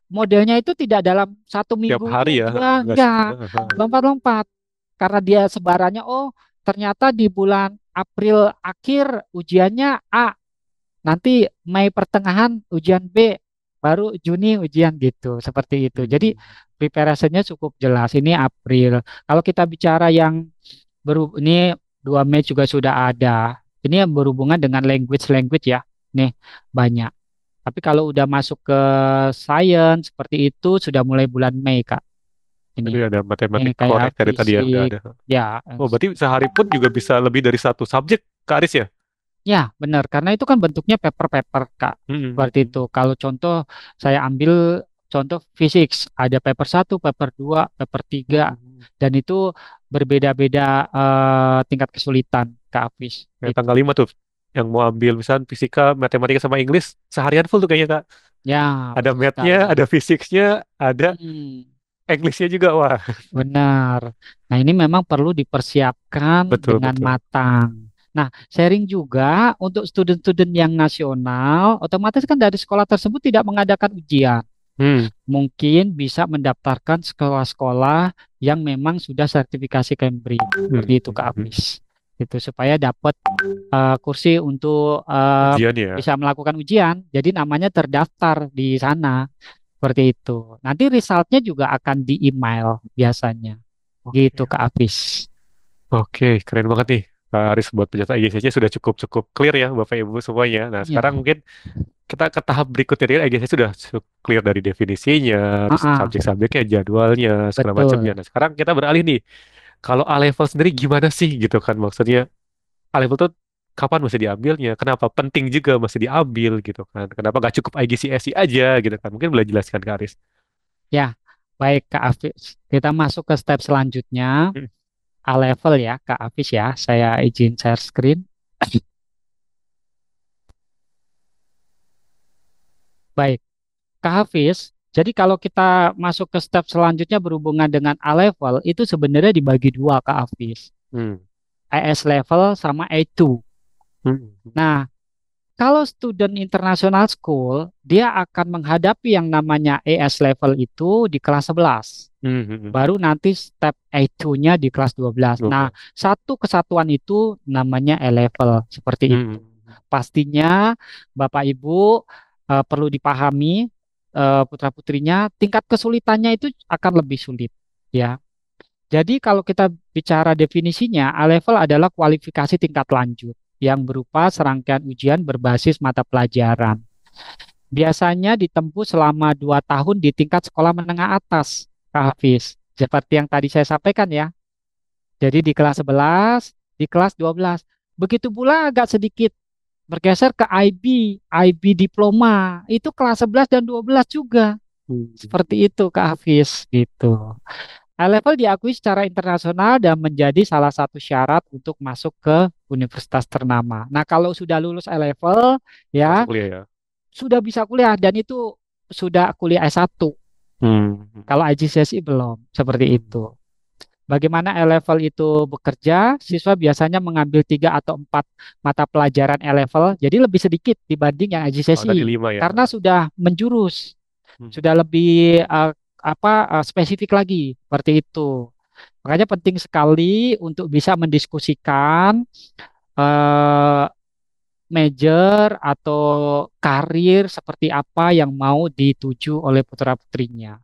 modelnya itu tidak dalam satu Tiap minggu itu hari ya. ujian, Enggak. enggak. Lompat-lompat. Karena dia sebarannya, oh ternyata di bulan April akhir ujiannya A, nanti Mei pertengahan ujian B, baru Juni ujian gitu, seperti itu. Jadi Hmm. preparasinya cukup jelas. Ini April. Kalau kita bicara yang ini 2 Mei juga sudah ada. Ini yang berhubungan dengan language ya. Nih banyak. Tapi kalau udah masuk ke science seperti itu sudah mulai bulan Mei, Kak. Jadi Ini. ada Ini matematik kayak korek dari tadi ya udah fisik. ada. Ya, Oh, berarti sehari pun juga bisa lebih dari satu subjek, Kak Aris ya? ya, benar. Karena itu kan bentuknya paper-paper, Kak. Hmm. Seperti itu. Kalau contoh, saya ambil contoh fisik. Ada paper 1, paper 2, paper 3. Hmm. Dan itu berbeda-beda tingkat kesulitan, Kak Hafiz. Kayak Itu. tanggal 5 tuh, yang mau ambil misalnya fisika, matematika sama Inggris, seharian full tuh kayaknya, Kak. Ya, Ada betul math-nya, sekali. ada fisiknya, ada Hmm, English-nya juga. Wah, benar. Nah, ini memang perlu dipersiapkan betul, dengan betul. matang. Nah, sharing juga untuk student-student yang nasional, otomatis kan dari sekolah tersebut tidak mengadakan ujian. Hmm. Mungkin bisa mendaftarkan sekolah-sekolah yang memang sudah sertifikasi Cambridge. Hmm. Seperti itu Kak Hmm. Apis. Itu supaya dapat kursi untuk Ujian ya. bisa melakukan ujian. Jadi namanya terdaftar di sana. Seperti itu. Nanti resultnya juga akan di email biasanya. Gitu Oke. Kak Apis. Oke, keren banget nih. Kak Aris buat penjelasan IGCC sudah cukup clear ya Bapak Ibu semuanya. Nah, Ya. sekarang mungkin kita ke tahap berikutnya. Jadi IGCC sudah cukup clear dari definisinya, Ah, terus ah, subjek-subjeknya, jadwalnya, segala macamnya. betul. Nah, sekarang kita beralih nih. Kalau A level sendiri gimana sih gitu kan? Maksudnya A level tuh kapan mesti diambilnya? Kenapa penting juga mesti diambil gitu kan? Kenapa nggak cukup IGCSE aja gitu kan? Mungkin boleh jelaskan Kak Aris. Ya, baik Kak Apis. Kita masuk ke step selanjutnya. Hmm. A level ya Kak Apis ya. Saya izin share screen. Baik, Kak Hafiz. Jadi kalau kita masuk ke step selanjutnya berhubungan dengan A level itu sebenarnya dibagi dua Kak Hafiz. Hmm. AS level sama A2. Hmm. Nah, kalau student international school, dia akan menghadapi yang namanya AS level itu di kelas 11. Hmm. Hmm. Baru nanti step A2-nya di kelas 12. Nah, 12. satu kesatuan itu namanya A level, seperti Hmm. itu. Pastinya Bapak Ibu perlu dipahami putra-putrinya tingkat kesulitannya itu akan lebih sulit, ya. Jadi kalau kita bicara definisinya, A level adalah kualifikasi tingkat lanjut yang berupa serangkaian ujian berbasis mata pelajaran. Biasanya ditempuh selama 2 tahun di tingkat sekolah menengah atas, Kak Hafiz. Seperti yang tadi saya sampaikan ya. Jadi di kelas 11, di kelas 12. Begitu pula agak sedikit bergeser ke IB diploma. Itu kelas 11 dan 12 juga. Hmm. Seperti itu Kak Hafiz gitu. A-level diakui secara internasional dan menjadi salah satu syarat untuk masuk ke universitas ternama. Nah, kalau sudah lulus A-level, Masuk ya kuliah ya. sudah bisa kuliah dan itu sudah kuliah S1. Hmm. Kalau IGCSE belum, seperti Hmm. itu. Bagaimana A-level itu bekerja? Siswa biasanya mengambil 3 atau 4 mata pelajaran A-level, jadi lebih sedikit dibanding yang Oh, tadi IGCSE 5 ya. karena sudah menjurus, Hmm. sudah lebih spesifik lagi, seperti itu. Makanya penting sekali untuk bisa mendiskusikan eh, major atau karir seperti apa yang mau dituju oleh putra-putrinya.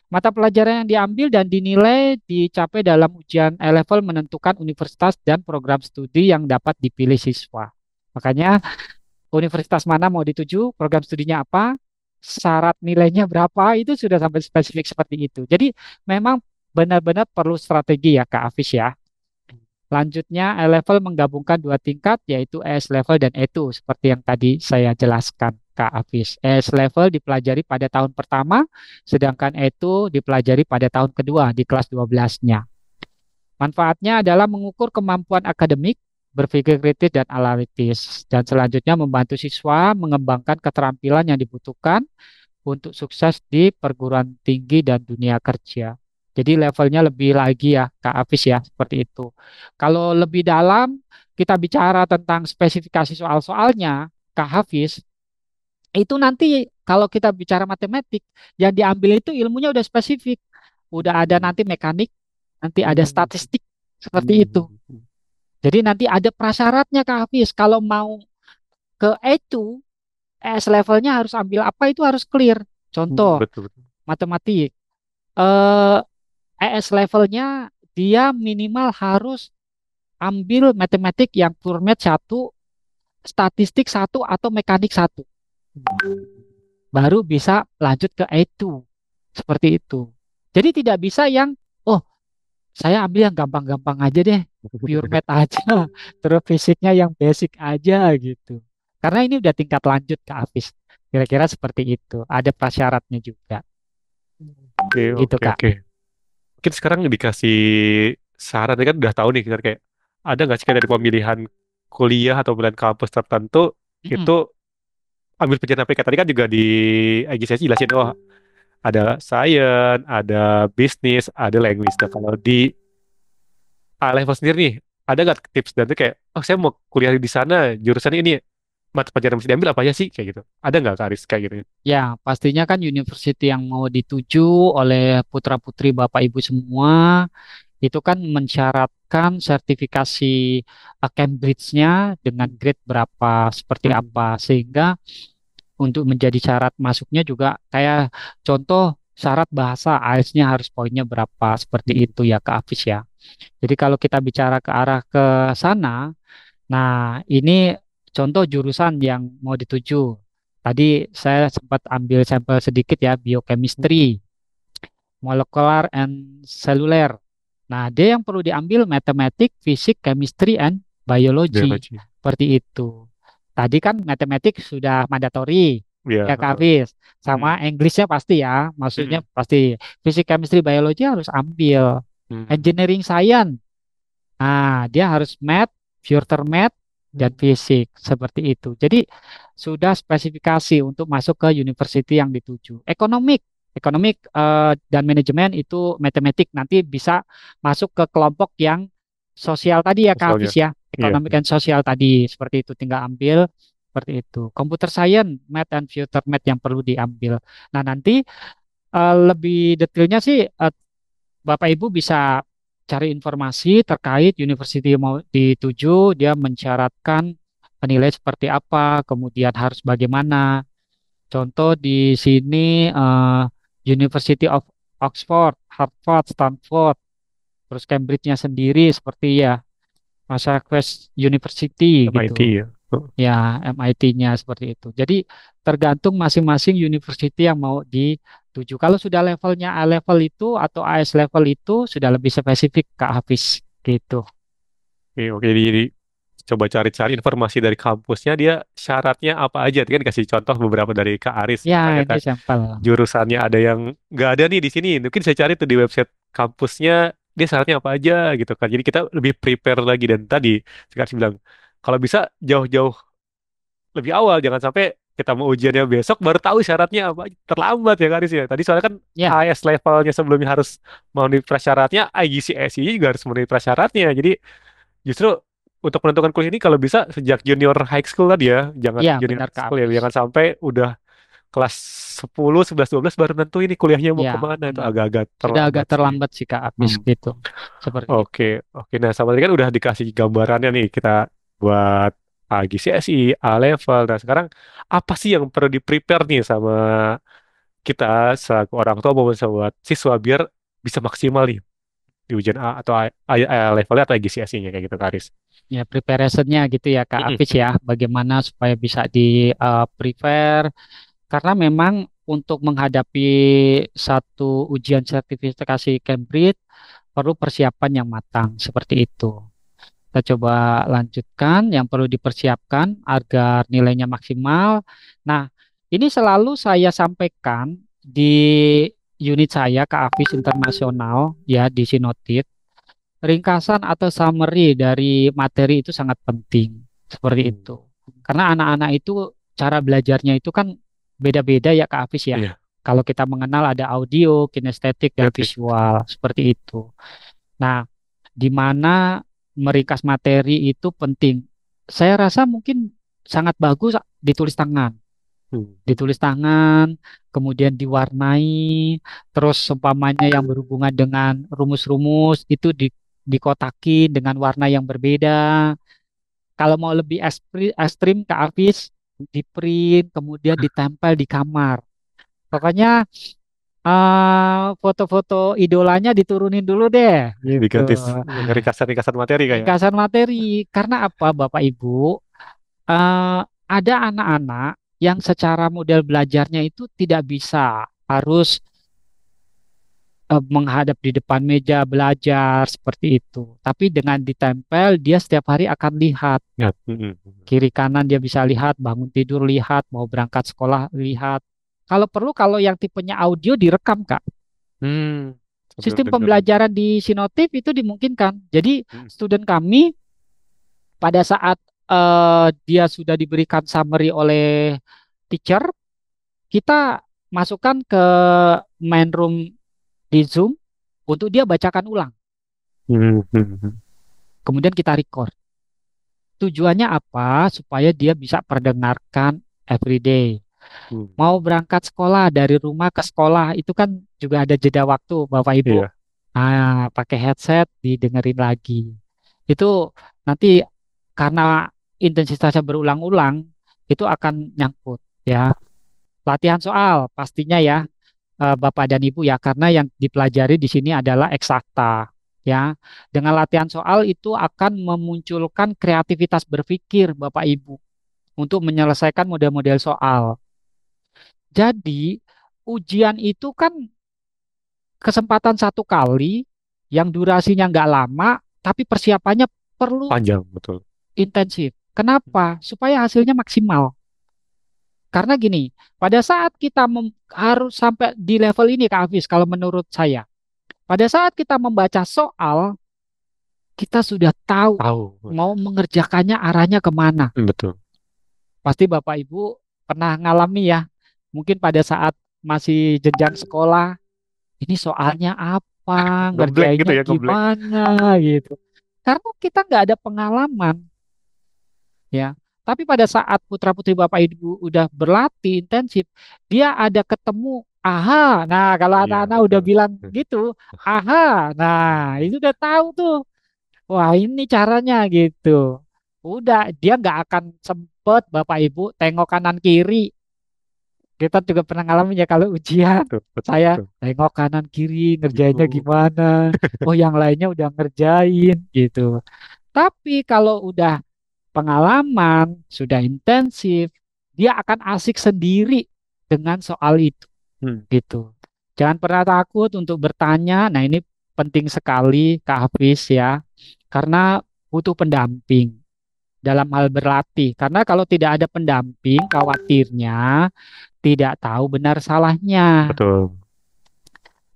Mata pelajaran yang diambil dan dinilai dicapai dalam ujian A-level menentukan universitas dan program studi yang dapat dipilih siswa. Makanya universitas mana mau dituju, program studinya apa, syarat nilainya berapa, itu sudah sampai spesifik seperti itu. Jadi memang benar-benar perlu strategi ya Kak Afis ya. Lanjutnya, A-level menggabungkan 2 tingkat, yaitu AS level dan E2, seperti yang tadi saya jelaskan, Kak Afis. AS level dipelajari pada tahun pertama, sedangkan E2 dipelajari pada tahun kedua di kelas 12-nya. Manfaatnya adalah mengukur kemampuan akademik, berpikir kritis dan analitis, dan selanjutnya membantu siswa mengembangkan keterampilan yang dibutuhkan untuk sukses di perguruan tinggi dan dunia kerja. Jadi levelnya lebih lagi ya, Kak Hafiz ya, seperti itu. Kalau lebih dalam, kita bicara tentang spesifikasi soal-soalnya, Kak Hafiz, itu nanti kalau kita bicara matematik, yang diambil itu ilmunya udah spesifik. Udah ada Hmm. nanti mekanik, nanti ada Hmm. statistik, seperti itu. Hmm. Hmm. Jadi nanti ada prasyaratnya Kak Hafiz. Kalau mau ke E2, ES levelnya harus ambil apa itu harus clear. Hmm. Contoh, Betul, betul. matematik. Eh, ES levelnya dia minimal harus ambil matematik yang pure math 1, statistik 1 atau mekanik 1. Baru bisa lanjut ke A2. Seperti itu. Jadi tidak bisa yang, oh saya ambil yang gampang-gampang aja deh. Pure math aja. Terus fisiknya yang basic aja gitu. Karena ini udah tingkat lanjut ke Hafiz. Kira-kira seperti itu. Ada prasyaratnya juga. Oke, Gitu oke, Kak. oke. Mungkin sekarang dikasih saran kan udah tahu nih kita kayak ada nggak sih kayak dari pemilihan kuliah atau pemilihan kampus tertentu Mm-mm. itu ambil pelajaran APK tadi kan juga di IG saya jelasin oh ada science, ada bisnis, ada language. Nah, kalau di A level sendiri nih ada nggak tips dan tuh kayak oh saya mau kuliah di sana jurusan ini mata pelajaran yang mesti diambil apa aja sih kayak gitu. Ada nggak Kak Aris kayak gitu? Ya, pastinya kan university yang mau dituju oleh putra-putri Bapak Ibu semua itu kan mensyaratkan sertifikasi Cambridge-nya dengan grade berapa, seperti Hmm. apa. Sehingga untuk menjadi syarat masuknya juga kayak contoh syarat bahasa IELTS-nya harus poinnya berapa, seperti Hmm. itu ya Kak Afis ya. Jadi kalau kita bicara ke arah ke sana, nah ini contoh jurusan yang mau dituju. Tadi saya sempat ambil sampel sedikit ya, biochemistry, molecular and cellular. Nah, dia yang perlu diambil matematik, fisik, chemistry, and biology. Biologi. Seperti itu. Tadi kan matematik sudah mandatory, Ya. ya Kak Hafiz. Hmm. Sama Englishnya pasti ya, maksudnya Hmm. pasti. Fisik, chemistry, biologi harus ambil. Hmm. Engineering science, nah dia harus math, pure math, dan Hmm. fisik. Seperti itu. Jadi sudah spesifikasi untuk masuk ke university yang dituju. Ekonomik. Ekonomik dan manajemen itu matematik, nanti bisa masuk ke kelompok yang sosial tadi ya Kak Misalnya. Hafiz ya. Iya. Ekonomik dan sosial tadi seperti itu, tinggal ambil seperti itu. Computer science, math and future math yang perlu diambil. Nah, nanti lebih detailnya sih Bapak Ibu bisa cari informasi terkait university yang mau dituju, dia mensyaratkan penilaian seperti apa, kemudian harus bagaimana. Contoh di sini University of Oxford, Harvard, Stanford, terus Cambridge-nya sendiri seperti ya Massachusetts University MIT gitu. ya. Oh, Ya, MIT-nya seperti itu. Jadi tergantung masing-masing university yang mau dituju. Kalau sudah levelnya A level itu atau AS level itu sudah lebih spesifik Kak Hafiz gitu. oke, oke. Jadi coba cari-cari informasi dari kampusnya, dia syaratnya apa aja. Tadi kan kasih contoh beberapa dari Kak Aris. Ya, Misalnya ini kan sampel. jurusannya ada yang nggak ada nih di sini. Mungkin saya cari tuh di website kampusnya, dia syaratnya apa aja gitu kan. Jadi kita lebih prepare lagi. Dan tadi sekarang bilang, kalau bisa jauh-jauh lebih awal, jangan sampai kita mau ujiannya besok baru tahu syaratnya apa. Terlambat ya Kak Aris ya. Tadi soalnya kan Ya, AS levelnya sebelumnya harus memenuhi prasyaratnya, IGCSE juga harus memenuhi prasyaratnya. Jadi justru untuk menentukan kuliah ini kalau bisa sejak junior high school tadi ya, jangan ya junior benar high Kak school ya, Hafiz. jangan sampai udah kelas 10, 11, 12 baru nentuin ini kuliahnya mau Ya, kemana, itu benar. agak-agak Sudah agak terlambat sih. terlambat sih Kak Hafiz Hmm. gitu. Seperti Oke, itu. oke. Nah, sama tadi kan udah dikasih gambarannya nih kita buat GCSE, A level. Nah, sekarang apa sih yang perlu di-prepare nih sama kita selaku orang tua maupun buat siswa biar bisa maksimal nih di ujian A atau A levelnya atau GCSE-nya kayak gitu, Karis. Ya, preparationnya gitu ya Kak Hafiz ya. Bagaimana supaya bisa di prepare. Karena memang untuk menghadapi satu ujian sertifikasi Cambridge perlu persiapan yang matang seperti itu. Kita coba lanjutkan yang perlu dipersiapkan agar nilainya maksimal. Nah, ini selalu saya sampaikan di unit saya ke Avis Internasional ya di Sinotit. Ringkasan atau summary dari materi itu sangat penting seperti Hmm. itu. Karena anak-anak itu cara belajarnya itu kan beda-beda ya Kak Avis ya. Iya, Kalau kita mengenal ada audio, kinestetik, dan detik. visual seperti itu. Nah, di mana meringkas materi itu penting. Saya rasa mungkin sangat bagus ditulis tangan. Hmm. Ditulis tangan, kemudian diwarnai, terus seumpamanya yang berhubungan dengan rumus-rumus itu dikotakin dengan warna yang berbeda. Kalau mau lebih ekstrim ke Hafiz, di print, kemudian ditempel di kamar. Pokoknya foto-foto idolanya diturunin dulu deh, gitu. Diganti ringkasan-ringkasan materi kayak. Ringkasan materi. Karena apa, Bapak Ibu? Ada anak-anak yang secara model belajarnya itu tidak bisa, harus menghadap di depan meja belajar seperti itu. Tapi dengan ditempel, dia setiap hari akan lihat Ya. Hmm. kiri kanan, dia bisa lihat, bangun tidur lihat, mau berangkat sekolah lihat. Kalau perlu, kalau yang tipenya audio direkam, Kak. Hmm. Sambil Sistem dengerin. pembelajaran di Sinotif itu dimungkinkan. Jadi, Hmm. student kami pada saat dia sudah diberikan summary oleh teacher, kita masukkan ke main room di Zoom untuk dia bacakan ulang. Hmm. Hmm. Kemudian kita record. Tujuannya apa? Supaya dia bisa perdengarkan everyday. Hmm. Mau berangkat sekolah dari rumah ke sekolah itu kan juga ada jeda waktu, Bapak Ibu. Iya. Pakai headset didengerin lagi. Itu nanti karena intensitasnya berulang-ulang itu akan nyangkut ya. Latihan soal pastinya ya, Bapak dan Ibu ya, karena yang dipelajari di sini adalah eksakta ya. Dengan latihan soal itu akan memunculkan kreativitas berpikir Bapak Ibu untuk menyelesaikan model-model soal. Jadi ujian itu kan kesempatan satu kali yang durasinya nggak lama, tapi persiapannya perlu Panjang, betul. intensif. Kenapa? Supaya hasilnya maksimal. Karena gini, pada saat kita harus sampai di level ini Kak Hafiz, kalau menurut saya, pada saat kita membaca soal, kita sudah tahu Tahu. mau mengerjakannya arahnya kemana. Hmm, betul. Pasti Bapak Ibu pernah ngalami ya, mungkin pada saat masih jenjang sekolah, ini soalnya apa, Ngeblank gitu ngerjainnya ya, ngeblank. gimana gitu. Karena kita nggak ada pengalaman ya. Tapi pada saat putra-putri Bapak Ibu udah berlatih intensif, dia ada ketemu aha. Nah, kalau Iya, anak-anak udah betul. bilang gitu, aha. Nah, itu udah tahu tuh. Wah, ini caranya gitu. Udah, dia nggak akan sempet Bapak Ibu tengok kanan kiri. Kita juga pernah ngalamin ya kalau ujian. Betul, betul, Saya betul. tengok kanan kiri ngerjainnya Bingung. gimana. Oh, yang lainnya udah ngerjain gitu. Tapi kalau udah pengalaman, sudah intensif, dia akan asik sendiri dengan soal itu Hmm, gitu. Jangan pernah takut untuk bertanya. Nah, ini penting sekali Kak Hafiz ya. Karena butuh pendamping dalam hal berlatih. Karena kalau tidak ada pendamping, khawatirnya tidak tahu benar salahnya. betul.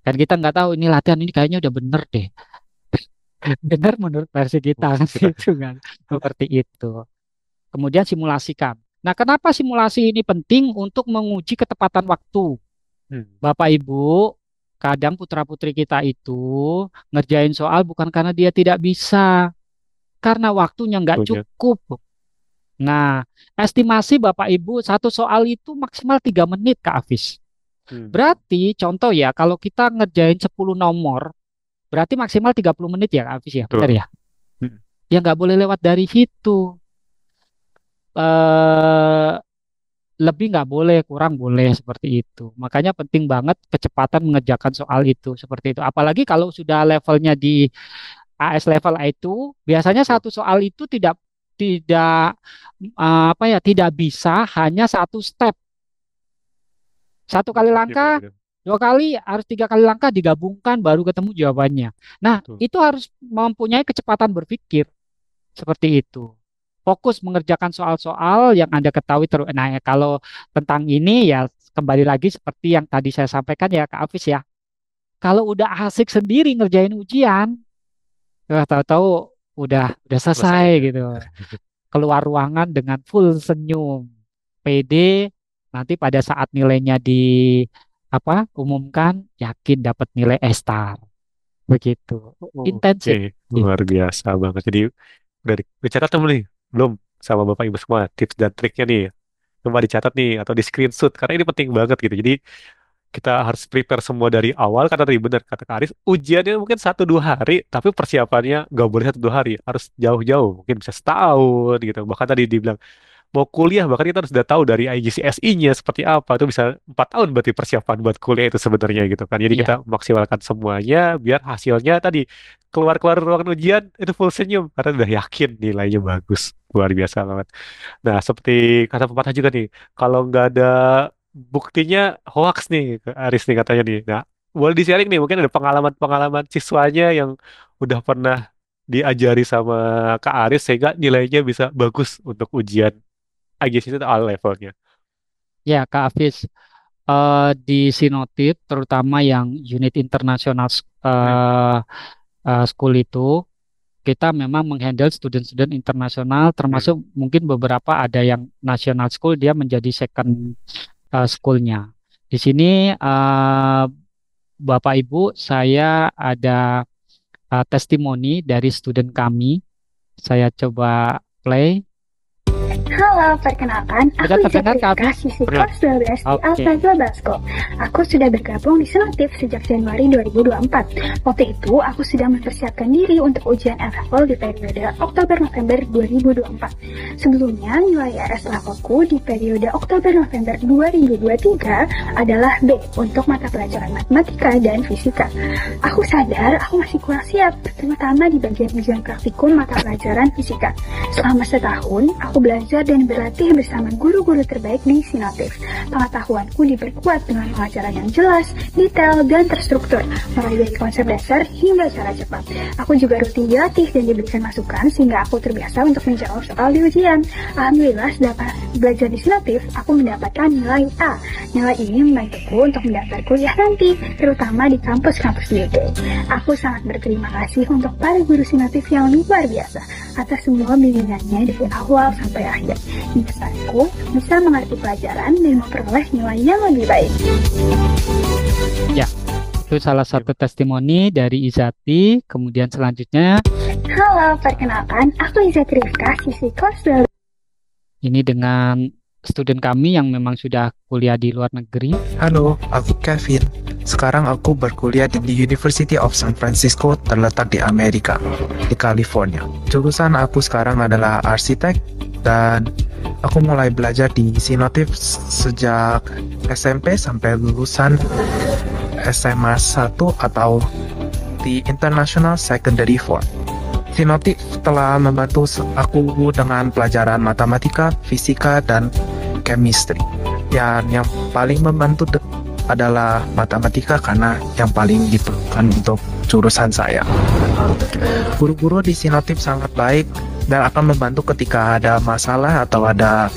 Dan kita nggak tahu ini latihan ini kayaknya udah bener deh. Bener menurut versi kita kan itu kan. Seperti itu. Kemudian simulasikan. Nah, kenapa simulasi ini penting untuk menguji ketepatan waktu? Hmm, Bapak Ibu, kadang putra-putri kita itu ngerjain soal bukan karena dia tidak bisa, karena waktunya nggak punya. cukup. Nah, estimasi Bapak Ibu satu soal itu maksimal 3 menit, Kak Afis. Hmm, Berarti contoh ya, kalau kita ngerjain 10 nomor, berarti maksimal 30 menit ya, Kak Afis ya, benar betul. ya? Hmm, Ya nggak boleh lewat dari situ. Eh, lebih nggak boleh, kurang boleh seperti itu. Makanya penting banget kecepatan mengerjakan soal itu seperti itu. Apalagi kalau sudah levelnya di AS level itu, biasanya betul. satu soal itu tidak apa ya, tidak bisa hanya satu step. Satu kali Iya, langkah, benar-benar. 2 kali, harus 3 kali langkah digabungkan baru ketemu jawabannya. Nah, Betul. itu harus mempunyai kecepatan berpikir seperti itu. Fokus mengerjakan soal-soal yang Anda ketahui terus. Nah, ya, kalau tentang ini ya kembali lagi seperti yang tadi saya sampaikan ya Kak Afis ya. Kalau udah asik sendiri ngerjain ujian, tahu-tahu udah Selesai selesai aja. gitu. Keluar ruangan dengan full senyum, pede, nanti pada saat nilainya di apa umumkan yakin dapat nilai A star begitu. Oke, Intensif. luar biasa banget. Jadi udah dicatat belum nih? Belum sama Bapak Ibu semua tips dan triknya nih. Coba dicatat nih atau di screenshot karena ini penting banget gitu. Jadi kita harus prepare semua dari awal karena tadi benar kata Kak Aris, ujiannya mungkin 1 2 hari, tapi persiapannya nggak boleh 1 2 hari, harus jauh-jauh, mungkin bisa setahun gitu. Bahkan tadi dibilang mau kuliah bahkan kita harus udah tahu dari IGCSE-nya seperti apa itu bisa 4 tahun berarti persiapan buat kuliah itu sebenarnya gitu kan. Jadi kita Iya. maksimalkan semuanya biar hasilnya tadi keluar-keluar ruangan ujian itu full senyum karena udah yakin nilainya bagus. Luar biasa banget. Nah, seperti kata pepatah juga nih, kalau nggak ada buktinya hoax nih, Aris nih katanya nih. Nah, boleh di-sharing nih, mungkin ada pengalaman-pengalaman siswanya yang udah pernah diajari sama Kak Aris sehingga nilainya bisa bagus untuk ujian IGCSE itu all levelnya. Ya, Kak Afis, di Sinotip, terutama yang unit internasional Hmm, school itu, kita memang menghandle student-student internasional, hmm, termasuk mungkin beberapa ada yang national school, dia menjadi second schoolnya. Di sini, Bapak Ibu, saya ada testimoni dari student kami. Saya coba play. Halo, perkenalkan, Sudah aku terdengar, Kak Zatrika, Afis? siswi pernah. kelas 12 di Oke. Alfa Global School. Aku sudah bergabung di Sinotif sejak Januari 2024. Waktu itu, aku sedang mempersiapkan diri untuk ujian F-Level di periode Oktober-November 2024. Sebelumnya, nilai RS levelku di periode Oktober-November 2023 adalah B untuk mata pelajaran matematika dan fisika. Aku sadar aku masih kurang siap, terutama di bagian ujian praktikum mata pelajaran fisika. Selama setahun, aku belajar dan berlatih bersama guru-guru terbaik di Sinotif. Pengetahuanku diperkuat dengan pengajaran yang jelas, detail, dan terstruktur, mulai dari konsep dasar hingga cara cepat. Aku juga rutin dilatih dan diberikan masukan sehingga aku terbiasa untuk menjawab soal di ujian. Alhamdulillah, setelah belajar di Sinotif, aku mendapatkan nilai A. Nilai ini membantuku untuk mendaftar kuliah nanti, terutama di kampus-kampus di UK. Aku sangat berterima kasih untuk para guru Sinotif yang luar biasa atas semua bimbingannya dari awal sampai akhir. saja. Di pesanku, bisa mengerti pelajaran dan memperoleh nilai yang lebih baik. Ya, itu salah satu testimoni dari Izati. Kemudian selanjutnya, Halo, perkenalkan, aku Izati Rifka, siswi kelas 12. ini dengan student kami yang memang sudah kuliah di luar negeri. Halo, aku Kevin. Sekarang aku berkuliah di University of San Francisco terletak di Amerika, di California. Jurusan aku sekarang adalah arsitek dan aku mulai belajar di Sinotif sejak SMP sampai lulusan SMA 1 atau di International Secondary 4. Sinotif telah membantu aku dengan pelajaran matematika, fisika, dan chemistry. Dan yang paling membantu adalah matematika karena yang paling diperlukan untuk jurusan saya. Guru-guru di Sinotif sangat baik dan akan membantu ketika ada masalah atau ada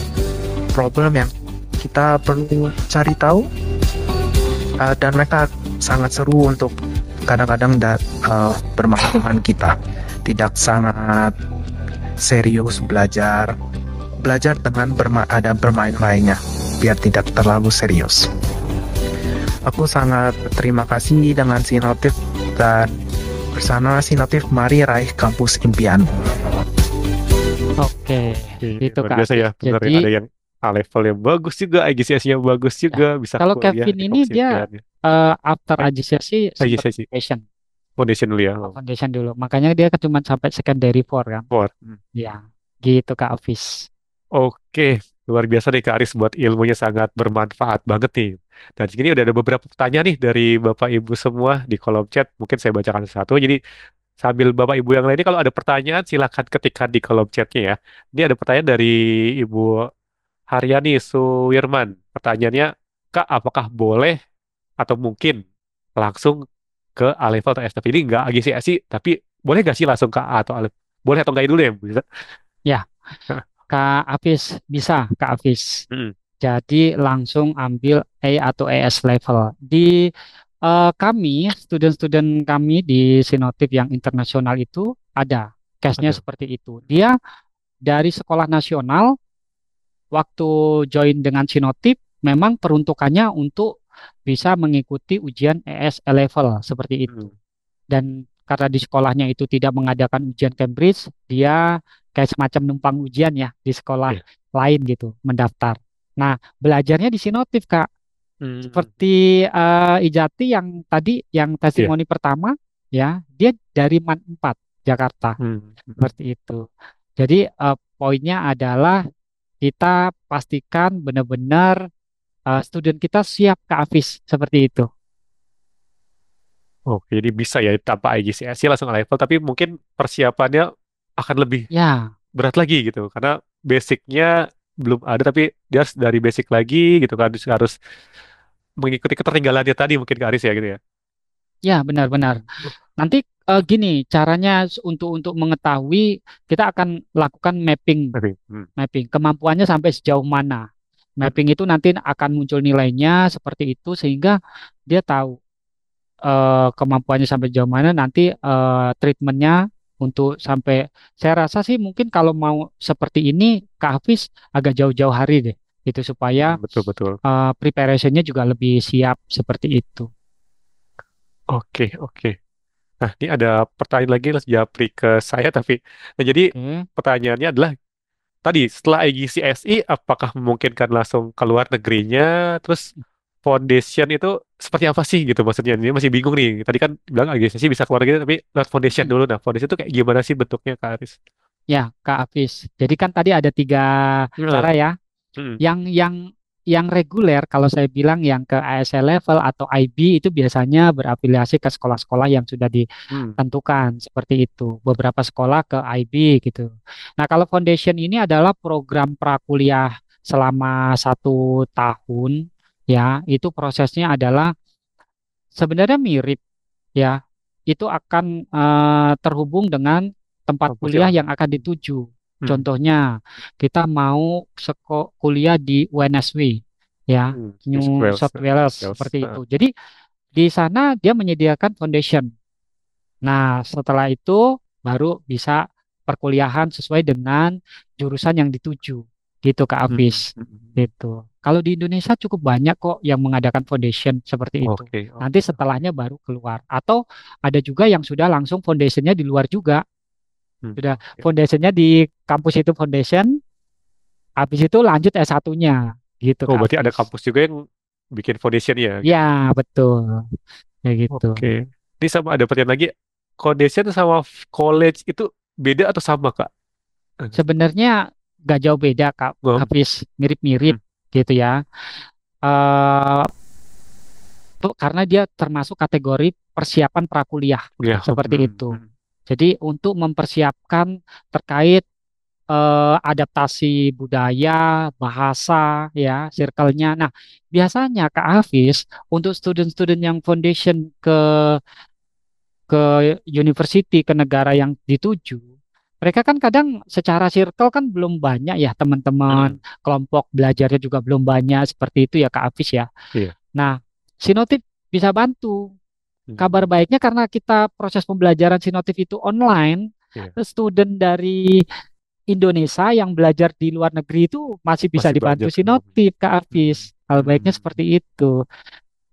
problem yang kita perlu cari tahu. Dan mereka sangat seru untuk kadang-kadang bermain dengan kita. Tidak sangat serius belajar dengan ada bermain-mainnya biar tidak terlalu serius. Aku sangat terima kasih dengan Sinotif dan bersama Sinotif mari raih kampus impian. Oke, itu Luar Kak biasa ya, Afif. benar ya. Jadi Ada yang A levelnya bagus juga, IGCSE-nya bagus juga, bisa kalau kuliah Kevin di ini kampus dia impian. after IGCSE sempat IGCSE, foundation, foundation dulu ya. foundation dulu. Makanya dia cuma sampai secondary 4 kan. Four. Ya, gitu Kak Afis. Oke, luar biasa nih Kak Aris, buat ilmunya sangat bermanfaat banget nih. Dan di sini udah ada beberapa pertanyaan nih dari Bapak Ibu semua di kolom chat. Mungkin saya bacakan satu. Jadi sambil Bapak Ibu yang lainnya kalau ada pertanyaan silakan ketikkan di kolom chatnya ya. Ini ada pertanyaan dari Ibu Haryani Suwirman. Pertanyaannya, Kak, apakah boleh atau mungkin langsung ke A level atau STF? Ini nggak AGCSI, tapi boleh nggak sih langsung ke A atau A level? Boleh atau nggak dulu ya? Bisa? Ya, Kak Afis bisa Kak Afis. Hmm. Jadi langsung ambil A atau ES level. Di kami, student-student kami di Sinotif yang internasional itu ada case-nya Ada. seperti itu. Dia dari sekolah nasional waktu join dengan Sinotif memang peruntukannya untuk bisa mengikuti ujian ES level seperti itu. Hmm. Dan karena di sekolahnya itu tidak mengadakan ujian Cambridge, dia kayak semacam numpang ujian ya di sekolah Iya. lain gitu, mendaftar. Nah, belajarnya di Sinotif, Kak. Hmm. Seperti Ijati yang tadi, yang Iya. testimoni pertama, ya, dia dari MAN 4, Jakarta. Hmm. Seperti itu. Jadi, poinnya adalah kita pastikan benar-benar student kita siap ke AFIS, seperti itu. Oh, jadi bisa ya tanpa IGCSE langsung A level, tapi mungkin persiapannya akan lebih Ya, berat lagi gitu, karena basicnya belum ada, tapi dia harus dari basic lagi gitu kan, harus mengikuti ketertinggalannya tadi mungkin Kak Aris ya gitu ya. ya benar-benar. Nanti gini, caranya untuk mengetahui, kita akan lakukan mapping, Tapi, hmm. mapping kemampuannya sampai sejauh mana. Mapping itu nanti akan muncul nilainya seperti itu sehingga dia tahu kemampuannya sampai sejauh mana, nanti treatmentnya untuk sampai, saya rasa sih mungkin kalau mau seperti ini Kak Hafiz agak jauh-jauh hari deh itu supaya Betul-betul. preparationnya juga lebih siap seperti itu. Oke, oke. Nah, ini ada pertanyaan lagi, Mas Japri ke saya, tapi nah, jadi Oke. pertanyaannya adalah tadi setelah IGCSE apakah memungkinkan langsung ke luar negerinya, terus foundation itu seperti apa sih gitu maksudnya? Ini masih bingung nih. Tadi kan bilang IGCSE bisa keluar negeri, tapi lewat foundation Hmm. dulu. Nah, foundation itu kayak gimana sih bentuknya Kak Aris? Ya Kak Hafiz, jadi kan tadi ada 3 cara ya. Hmm. Yang reguler kalau saya bilang yang ke ASL level atau IB itu biasanya berafiliasi ke sekolah-sekolah yang sudah Hmm. ditentukan seperti itu. Beberapa sekolah ke IB gitu. Nah, kalau foundation ini adalah program prakuliah selama 1 tahun, ya, itu prosesnya adalah sebenarnya mirip, ya. Itu akan terhubung dengan tempat Kampus kuliah ya. yang akan dituju. Hmm. Contohnya, kita mau kuliah di UNSW, ya, New New Wales. South Wales, Wales. seperti itu. Jadi di sana dia menyediakan foundation. Nah, setelah itu baru bisa perkuliahan sesuai dengan jurusan yang dituju. gitu Kak Hmm, Hafiz. hmm, hmm. Gitu. Kalau di Indonesia cukup banyak kok yang mengadakan foundation seperti itu. Oke, Nanti oke, oke. setelahnya baru keluar. Atau ada juga yang sudah langsung foundationnya di luar juga. Hmm, Sudah oke. foundationnya di kampus itu foundation, habis itu lanjut S1-nya. Gitu Oh, Kak berarti ada Hafiz. kampus juga yang bikin foundation ya, Ya, gitu. betul. Kayak gitu. Oke. Ini sama ada pertanyaan lagi. Foundation sama college itu beda atau sama, Kak? Hmm. Sebenarnya gak jauh beda Kak Hmm. Hafiz. Mirip-mirip Hmm. gitu ya. eh karena dia termasuk kategori persiapan prakuliah Ya. seperti Hmm, itu. hmm. Jadi untuk mempersiapkan terkait adaptasi budaya, bahasa, ya, circle-nya. Nah, biasanya Kak Hafiz untuk student-student yang foundation ke university, ke negara yang dituju, mereka kan kadang secara circle kan belum banyak ya teman-teman, Hmm. kelompok belajarnya juga belum banyak seperti itu ya Kak Hafiz ya. Iya. Nah, Sinotip bisa bantu. Kabar Hmm. baiknya karena kita proses pembelajaran Sinotip itu online, Iya. student dari Indonesia yang belajar di luar negeri itu masih bisa Masih dibantu banyak. Sinotip Kak Hmm. Hafiz. Hal baiknya Hmm. seperti itu.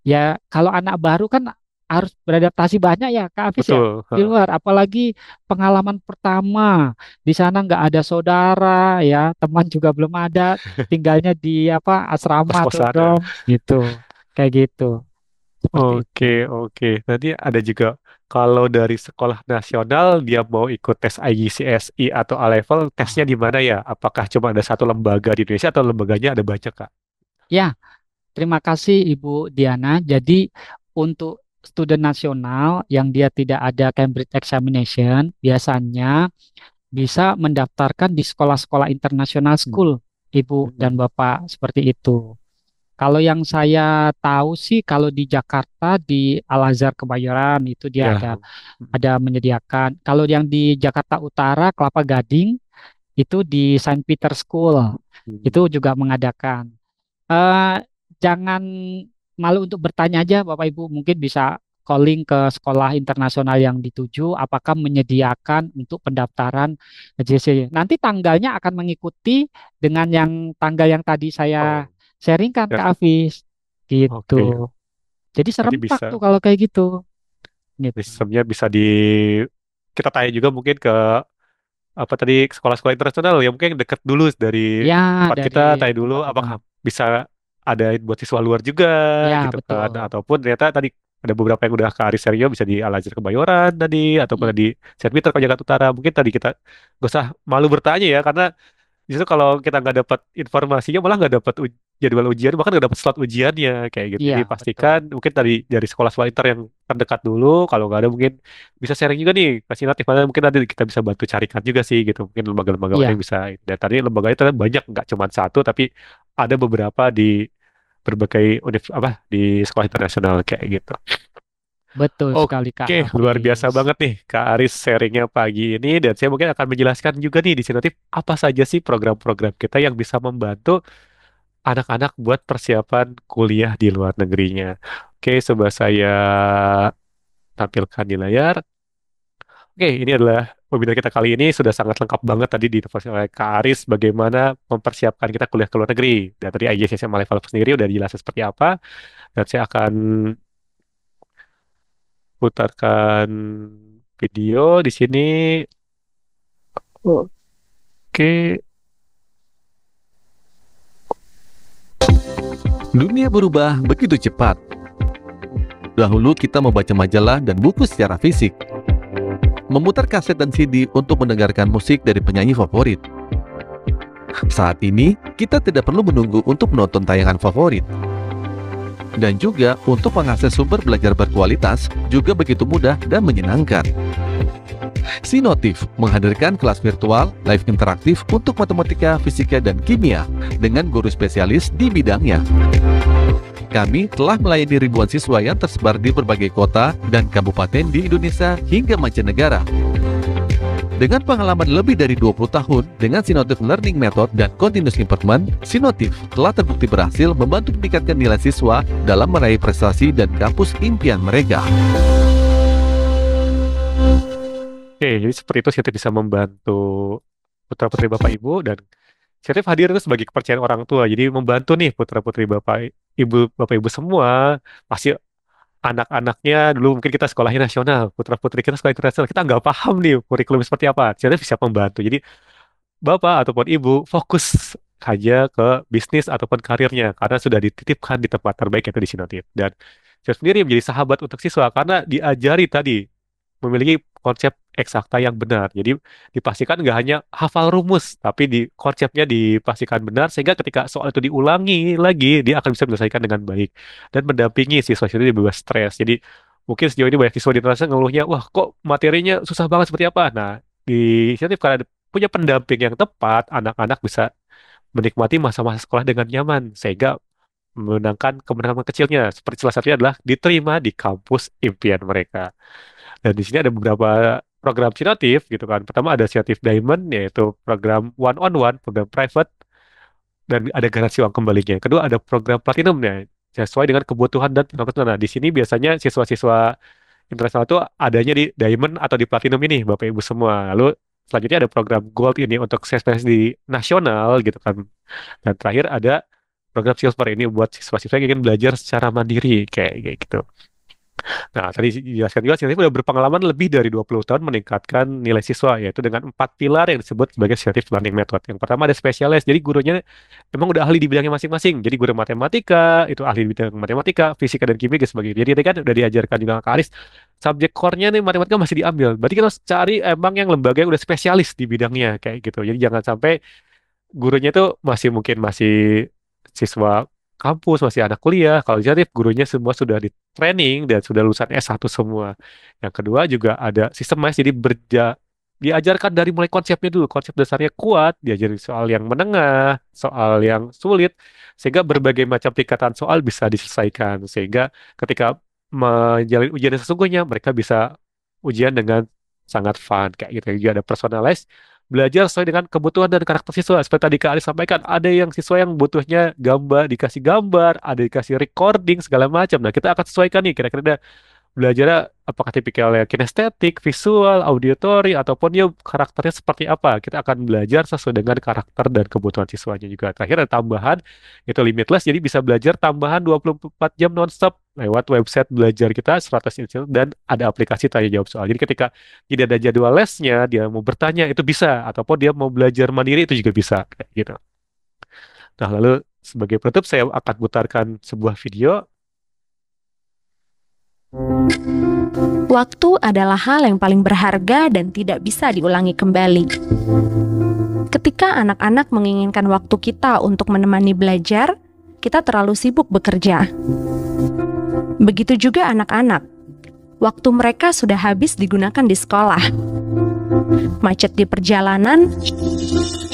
Ya, kalau anak baru kan harus beradaptasi banyak ya Kak Hafiz ya Betul. di Ha. luar. Apalagi pengalaman pertama di sana nggak ada saudara ya, teman juga belum ada, tinggalnya di apa asrama atau Kos-kosan. Ya. dorm gitu. Kayak gitu. Seperti Oke, itu. oke. Nanti ada juga kalau dari sekolah nasional dia mau ikut tes IGCSE atau A-level, tesnya di mana ya? Apakah cuma ada satu lembaga di Indonesia atau lembaganya ada banyak, Kak? Ya, terima kasih Ibu Diana. Jadi untuk student nasional yang dia tidak ada Cambridge Examination, biasanya bisa mendaftarkan di sekolah-sekolah internasional Hmm. school, Ibu dan Hmm. Bapak, seperti itu. Kalau yang saya tahu sih, kalau di Jakarta di Al-Azhar Kebayoran itu dia Ya. ada menyediakan. Kalau yang di Jakarta Utara, Kelapa Gading itu di Saint Peter School itu Hmm. juga mengadakan. eh Jangan malu untuk bertanya aja Bapak Ibu, mungkin bisa calling ke sekolah internasional yang dituju apakah menyediakan untuk pendaftaran JC. Nanti tanggalnya akan mengikuti dengan yang tanggal yang tadi saya Oh, sharingkan ya. ke Hafiz Oke. gitu. Jadi Nanti serempak bisa tuh kalau kayak gitu. Gitu. sistemnya bisa kita tanya juga mungkin ke apa tadi sekolah-sekolah internasional yang mungkin dekat dulu dari Ya, tempat kita, dari tanya dulu tempat apakah Abang. bisa ada buat siswa luar juga Ya, gitu kan, betul. ataupun ternyata tadi ada beberapa yang udah ke Aris Serio bisa di Al Azhar Kebayoran tadi ataupun Mm, di Saint Peter ke Jakarta Utara, mungkin tadi kita gak usah malu bertanya ya, karena justru kalau kita nggak dapat informasinya malah nggak dapat jadwal ujian, bahkan nggak dapat slot ujiannya kayak gitu. Iya, Jadi betul. pastikan mungkin tadi dari sekolah-sekolah inter yang terdekat dulu, kalau nggak ada mungkin bisa sharing juga nih, kasih notif mana mungkin nanti kita bisa bantu carikan juga sih gitu, mungkin lembaga-lembaga mana yang Iya, bisa. Dan tadi lembaganya ternyata banyak, nggak cuma satu tapi ada beberapa di berbagai apa di sekolah internasional kayak gitu. betul sekali Kak Oke, luar biasa Hafiz. banget nih Kak Aris sharingnya pagi ini, dan saya mungkin akan menjelaskan juga nih di sini notif apa saja sih program-program kita yang bisa membantu anak-anak buat persiapan kuliah di luar negerinya. Oke, coba saya tampilkan di layar. Oke, ini adalah webinar kita kali ini sudah sangat lengkap banget tadi diinformasi oleh Kak Aris bagaimana mempersiapkan kita kuliah ke luar negeri. Dan tadi IELTS level sendiri udah dijelaskan seperti apa. Dan saya akan putarkan video di sini. Oke, Dunia berubah begitu cepat. Dahulu kita membaca majalah dan buku secara fisik, memutar kaset dan CD untuk mendengarkan musik dari penyanyi favorit. Saat ini, kita tidak perlu menunggu untuk menonton tayangan favorit. Dan juga untuk mengakses sumber belajar berkualitas juga begitu mudah dan menyenangkan. Sinotif menghadirkan kelas virtual live interaktif untuk matematika, fisika, dan kimia dengan guru spesialis di bidangnya. Kami telah melayani ribuan siswa yang tersebar di berbagai kota dan kabupaten di Indonesia hingga mancanegara. Dengan pengalaman lebih dari 20 tahun dengan Sinotif Learning Method dan Continuous Improvement, Sinotif telah terbukti berhasil membantu meningkatkan nilai siswa dalam meraih prestasi dan kampus impian mereka. oke, jadi seperti itu kita bisa membantu putra-putri Bapak Ibu, dan inisiatif hadir itu sebagai kepercayaan orang tua. Jadi membantu nih putra-putri bapak ibu semua. Pasti anak-anaknya dulu mungkin kita sekolahnya nasional, putra-putri kita sekolah internasional. Kita nggak paham nih kurikulum seperti apa. Inisiatif bisa membantu. Jadi bapak ataupun ibu fokus aja ke bisnis ataupun karirnya karena sudah dititipkan di tempat terbaik yaitu di Sinotif. Dan saya sendiri menjadi sahabat untuk siswa karena diajari tadi memiliki konsep eksakta yang benar. Jadi dipastikan nggak hanya hafal rumus, tapi di konsepnya dipastikan benar sehingga ketika soal itu diulangi lagi, dia akan bisa menyelesaikan dengan baik dan mendampingi siswa-siswa di bebas stres. Jadi mungkin sejauh ini banyak siswa di Indonesia ngeluhnya, wah kok materinya susah banget seperti apa? Nah, di inisiatif karena punya pendamping yang tepat, anak-anak bisa menikmati masa-masa sekolah dengan nyaman sehingga memenangkan kemenangan kecilnya. Seperti salah satunya adalah diterima di kampus impian mereka. Dan di sini ada beberapa program sinotif gitu kan. Pertama ada Sinotif Diamond yaitu program one on one, program private dan ada garansi uang kembalinya. Kedua ada program Platinum ya, sesuai dengan kebutuhan dan kebutuhan. Nah, di sini biasanya siswa-siswa internasional itu adanya di Diamond atau di Platinum ini, Bapak Ibu semua. Lalu selanjutnya ada program Gold ini untuk spesialis di nasional gitu kan. Dan terakhir ada program Silver ini buat siswa-siswa yang ingin belajar secara mandiri kayak gitu. Nah, tadi dijelaskan juga Sinotif sudah berpengalaman lebih dari 20 tahun meningkatkan nilai siswa, yaitu dengan 4 pilar yang disebut sebagai Sinotif Learning Method. Yang pertama ada spesialis, jadi gurunya emang udah ahli di bidangnya masing-masing. Jadi guru matematika, itu ahli di bidang matematika, fisika, dan kimia, dan sebagainya. Jadi tadi kan udah diajarkan juga ke Aris, subjek core-nya nih matematika masih diambil. Berarti kita harus cari emang yang lembaga yang udah spesialis di bidangnya, kayak gitu. Jadi jangan sampai gurunya itu masih masih siswa kampus, masih anak kuliah. Kalau inisiatif, gurunya semua sudah di training dan sudah lulusan S1 semua. Yang kedua juga ada sistem MAS, jadi diajarkan dari mulai konsepnya dulu. Konsep dasarnya kuat, diajari soal yang menengah, soal yang sulit, sehingga berbagai macam tingkatan soal bisa diselesaikan. Sehingga ketika menjalin ujian yang sesungguhnya, mereka bisa ujian dengan sangat fun. Kayak gitu. Juga ada personalized, belajar sesuai dengan kebutuhan dan karakter siswa. Seperti tadi Kak Ali sampaikan, ada yang siswa yang butuhnya gambar, dikasih gambar, ada dikasih recording, segala macam. Nah, kita akan sesuaikan nih, kira-kira belajarnya apakah tipikalnya kinestetik, visual, auditory, ataupun ya karakternya seperti apa. Kita akan belajar sesuai dengan karakter dan kebutuhan siswanya juga. Terakhir ada tambahan, itu limitless, jadi bisa belajar tambahan 24 jam nonstop lewat website belajar kita 100 Institute dan ada aplikasi tanya jawab soal. Jadi ketika tidak ada jadwal lesnya, dia mau bertanya itu bisa, ataupun dia mau belajar mandiri itu juga bisa, kayak gitu. Nah, lalu sebagai penutup saya akan putarkan sebuah video. Waktu adalah hal yang paling berharga dan tidak bisa diulangi kembali. Ketika anak-anak menginginkan waktu kita untuk menemani belajar, kita terlalu sibuk bekerja. Begitu juga anak-anak. Waktu mereka sudah habis digunakan di sekolah, macet di perjalanan,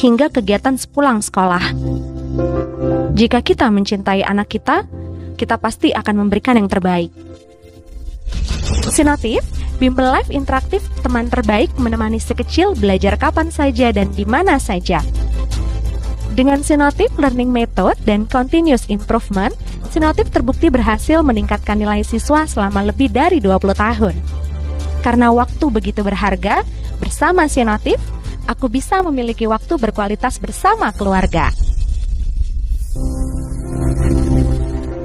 hingga kegiatan sepulang sekolah. Jika kita mencintai anak kita pasti akan memberikan yang terbaik. Sinotif, bimbel live interaktif teman terbaik menemani si kecil belajar kapan saja dan di mana saja. Dengan Sinotif Learning Method dan Continuous Improvement, Sinotif terbukti berhasil meningkatkan nilai siswa selama lebih dari 20 tahun. Karena waktu begitu berharga, bersama Sinotif, aku bisa memiliki waktu berkualitas bersama keluarga.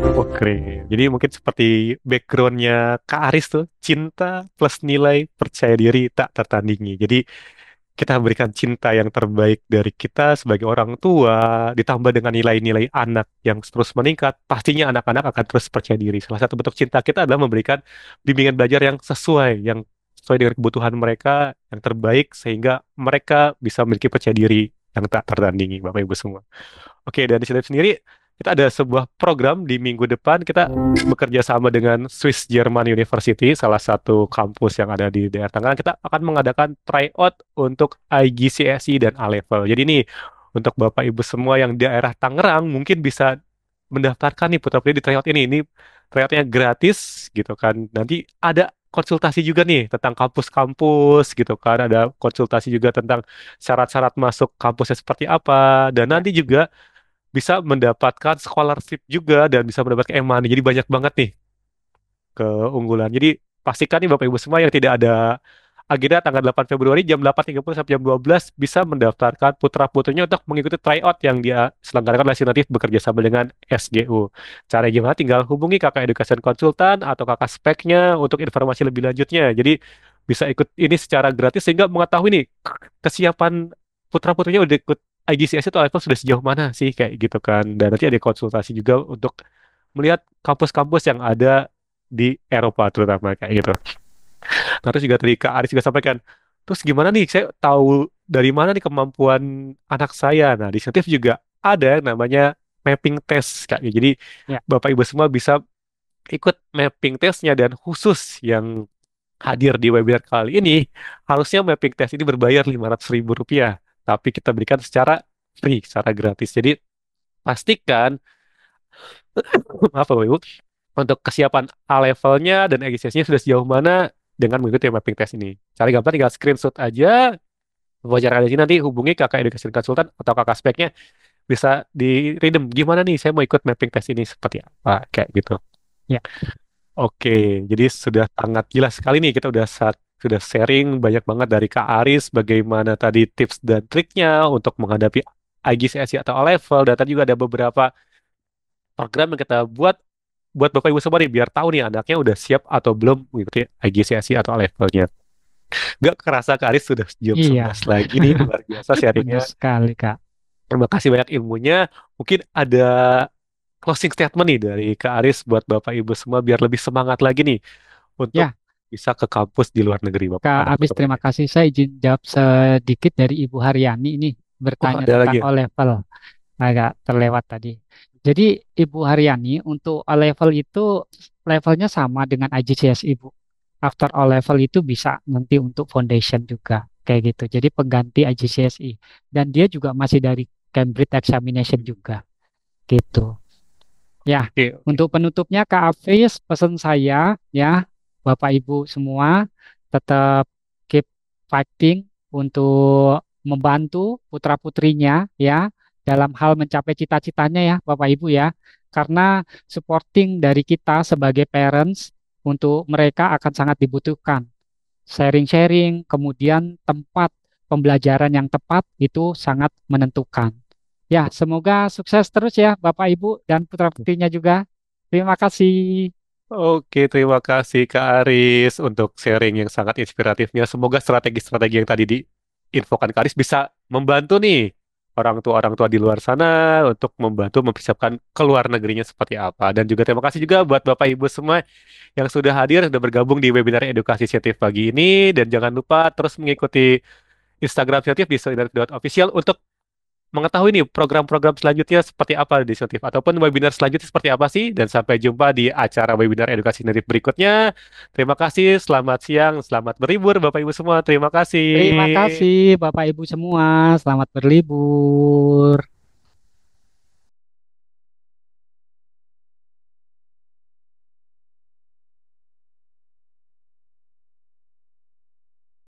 Oke, jadi mungkin seperti backgroundnya Kak Aris tuh, cinta plus nilai percaya diri tak tertandingi. Jadi kita berikan cinta yang terbaik dari kita sebagai orang tua, ditambah dengan nilai-nilai anak yang terus meningkat, pastinya anak-anak akan terus percaya diri. Salah satu bentuk cinta kita adalah memberikan bimbingan belajar yang sesuai dengan kebutuhan mereka, yang terbaik, sehingga mereka bisa memiliki percaya diri yang tak tertandingi, Bapak Ibu semua. Oke, dan di sini kita ada sebuah program di minggu depan. Kita bekerja sama dengan Swiss German University, salah satu kampus yang ada di daerah Tangerang. Kita akan mengadakan tryout untuk IGCSE dan A-Level. Jadi nih, untuk Bapak Ibu semua yang di daerah Tangerang, mungkin bisa mendaftarkan nih putra-putri di tryout ini. Ini tryoutnya gratis gitu kan. Nanti ada konsultasi juga nih tentang kampus-kampus gitu kan. Ada konsultasi juga tentang syarat-syarat masuk kampusnya seperti apa. Dan nanti juga bisa mendapatkan scholarship juga dan bisa mendapatkan e-money. Jadi banyak banget nih keunggulan. Jadi pastikan nih Bapak Ibu semua yang tidak ada agenda tanggal 8 Februari jam 8.30 sampai jam 12 bisa mendaftarkan putra-putrinya untuk mengikuti tryout yang dia selenggarakan oleh Sinotif bekerja sama dengan SGU. Cara gimana? Tinggal hubungi kakak education konsultan atau kakak speknya untuk informasi lebih lanjutnya. Jadi bisa ikut ini secara gratis sehingga mengetahui nih kesiapan putra-putrinya udah ikut IGCSE atau level sudah sejauh mana sih kayak gitu kan. Dan nanti ada konsultasi juga untuk melihat kampus-kampus yang ada di Eropa terutama kayak gitu. Nah, terus juga tadi Kak Aris juga sampaikan, terus gimana nih saya tahu dari mana nih kemampuan anak saya. Nah, di Insentif juga ada yang namanya mapping test Kak. Jadi Ya. Bapak Ibu semua bisa ikut mapping testnya dan khusus yang hadir di webinar kali ini, harusnya mapping test ini berbayar Rp500.000, tapi kita berikan secara free, secara gratis. Jadi pastikan apa Bapak Ibu untuk kesiapan A levelnya dan EGCS-nya sudah sejauh mana dengan mengikuti mapping test ini. Cara gampang tinggal screenshot aja, wajar di sini nanti hubungi kakak education consultant atau kakak speknya bisa di redeem gimana nih saya mau ikut mapping test ini seperti apa kayak gitu. Ya. Oke, jadi sudah sangat jelas sekali nih kita sudah sharing banyak banget dari Kak Aris bagaimana tadi tips dan triknya untuk menghadapi IGCSE atau O level dan tadi juga ada beberapa program yang kita buat Bapak Ibu semua nih biar tahu nih anaknya udah siap atau belum mengikuti IGCSE atau levelnya. Gak kerasa Kak Aris sudah jam Iya, 11 lagi nih, luar biasa benar sharingnya. sekali, Kak. Terima kasih banyak ilmunya. Mungkin ada closing statement nih dari Kak Aris buat Bapak Ibu semua biar lebih semangat lagi nih untuk Ya, bisa ke kampus di luar negeri Bapak Kak anak Abis, Bapak. terima kasih. Saya izin jawab sedikit dari Ibu Haryani ini Oh, bertanya ada tentang lagi ya? O level. Agak terlewat tadi. Jadi Ibu Haryani untuk O level itu levelnya sama dengan IGCSE Ibu. After O level itu bisa nanti untuk foundation juga kayak gitu. Jadi pengganti IGCSE dan dia juga masih dari Cambridge Examination juga gitu. Ya, Oke, oke. untuk penutupnya Kak Hafiz, pesan saya ya Bapak Ibu semua tetap keep fighting untuk membantu putra-putrinya ya dalam hal mencapai cita-citanya ya Bapak Ibu ya. Karena supporting dari kita sebagai parents untuk mereka akan sangat dibutuhkan. Sharing-sharing, kemudian tempat pembelajaran yang tepat itu sangat menentukan. Ya, semoga sukses terus ya Bapak Ibu dan putra-putrinya juga. Terima kasih. Oke, terima kasih Kak Aris untuk sharing yang sangat inspiratifnya. Semoga strategi-strategi yang tadi diinfokan Kak Aris bisa membantu nih orang tua di luar sana untuk membantu mempersiapkan ke luar negerinya seperti apa. Dan juga terima kasih juga buat Bapak Ibu semua yang sudah hadir, sudah bergabung di webinar edukasi Sensitif pagi ini. Dan jangan lupa terus mengikuti Instagram Sensitif di sensitif.official untuk mengetahui nih program-program selanjutnya seperti apa di Sensitif ataupun webinar selanjutnya seperti apa sih dan sampai jumpa di acara webinar edukasi Sensitif berikutnya. Terima kasih, selamat siang, selamat berlibur Bapak Ibu semua. Terima Terima kasih. kasih Bapak Ibu semua. Selamat berlibur.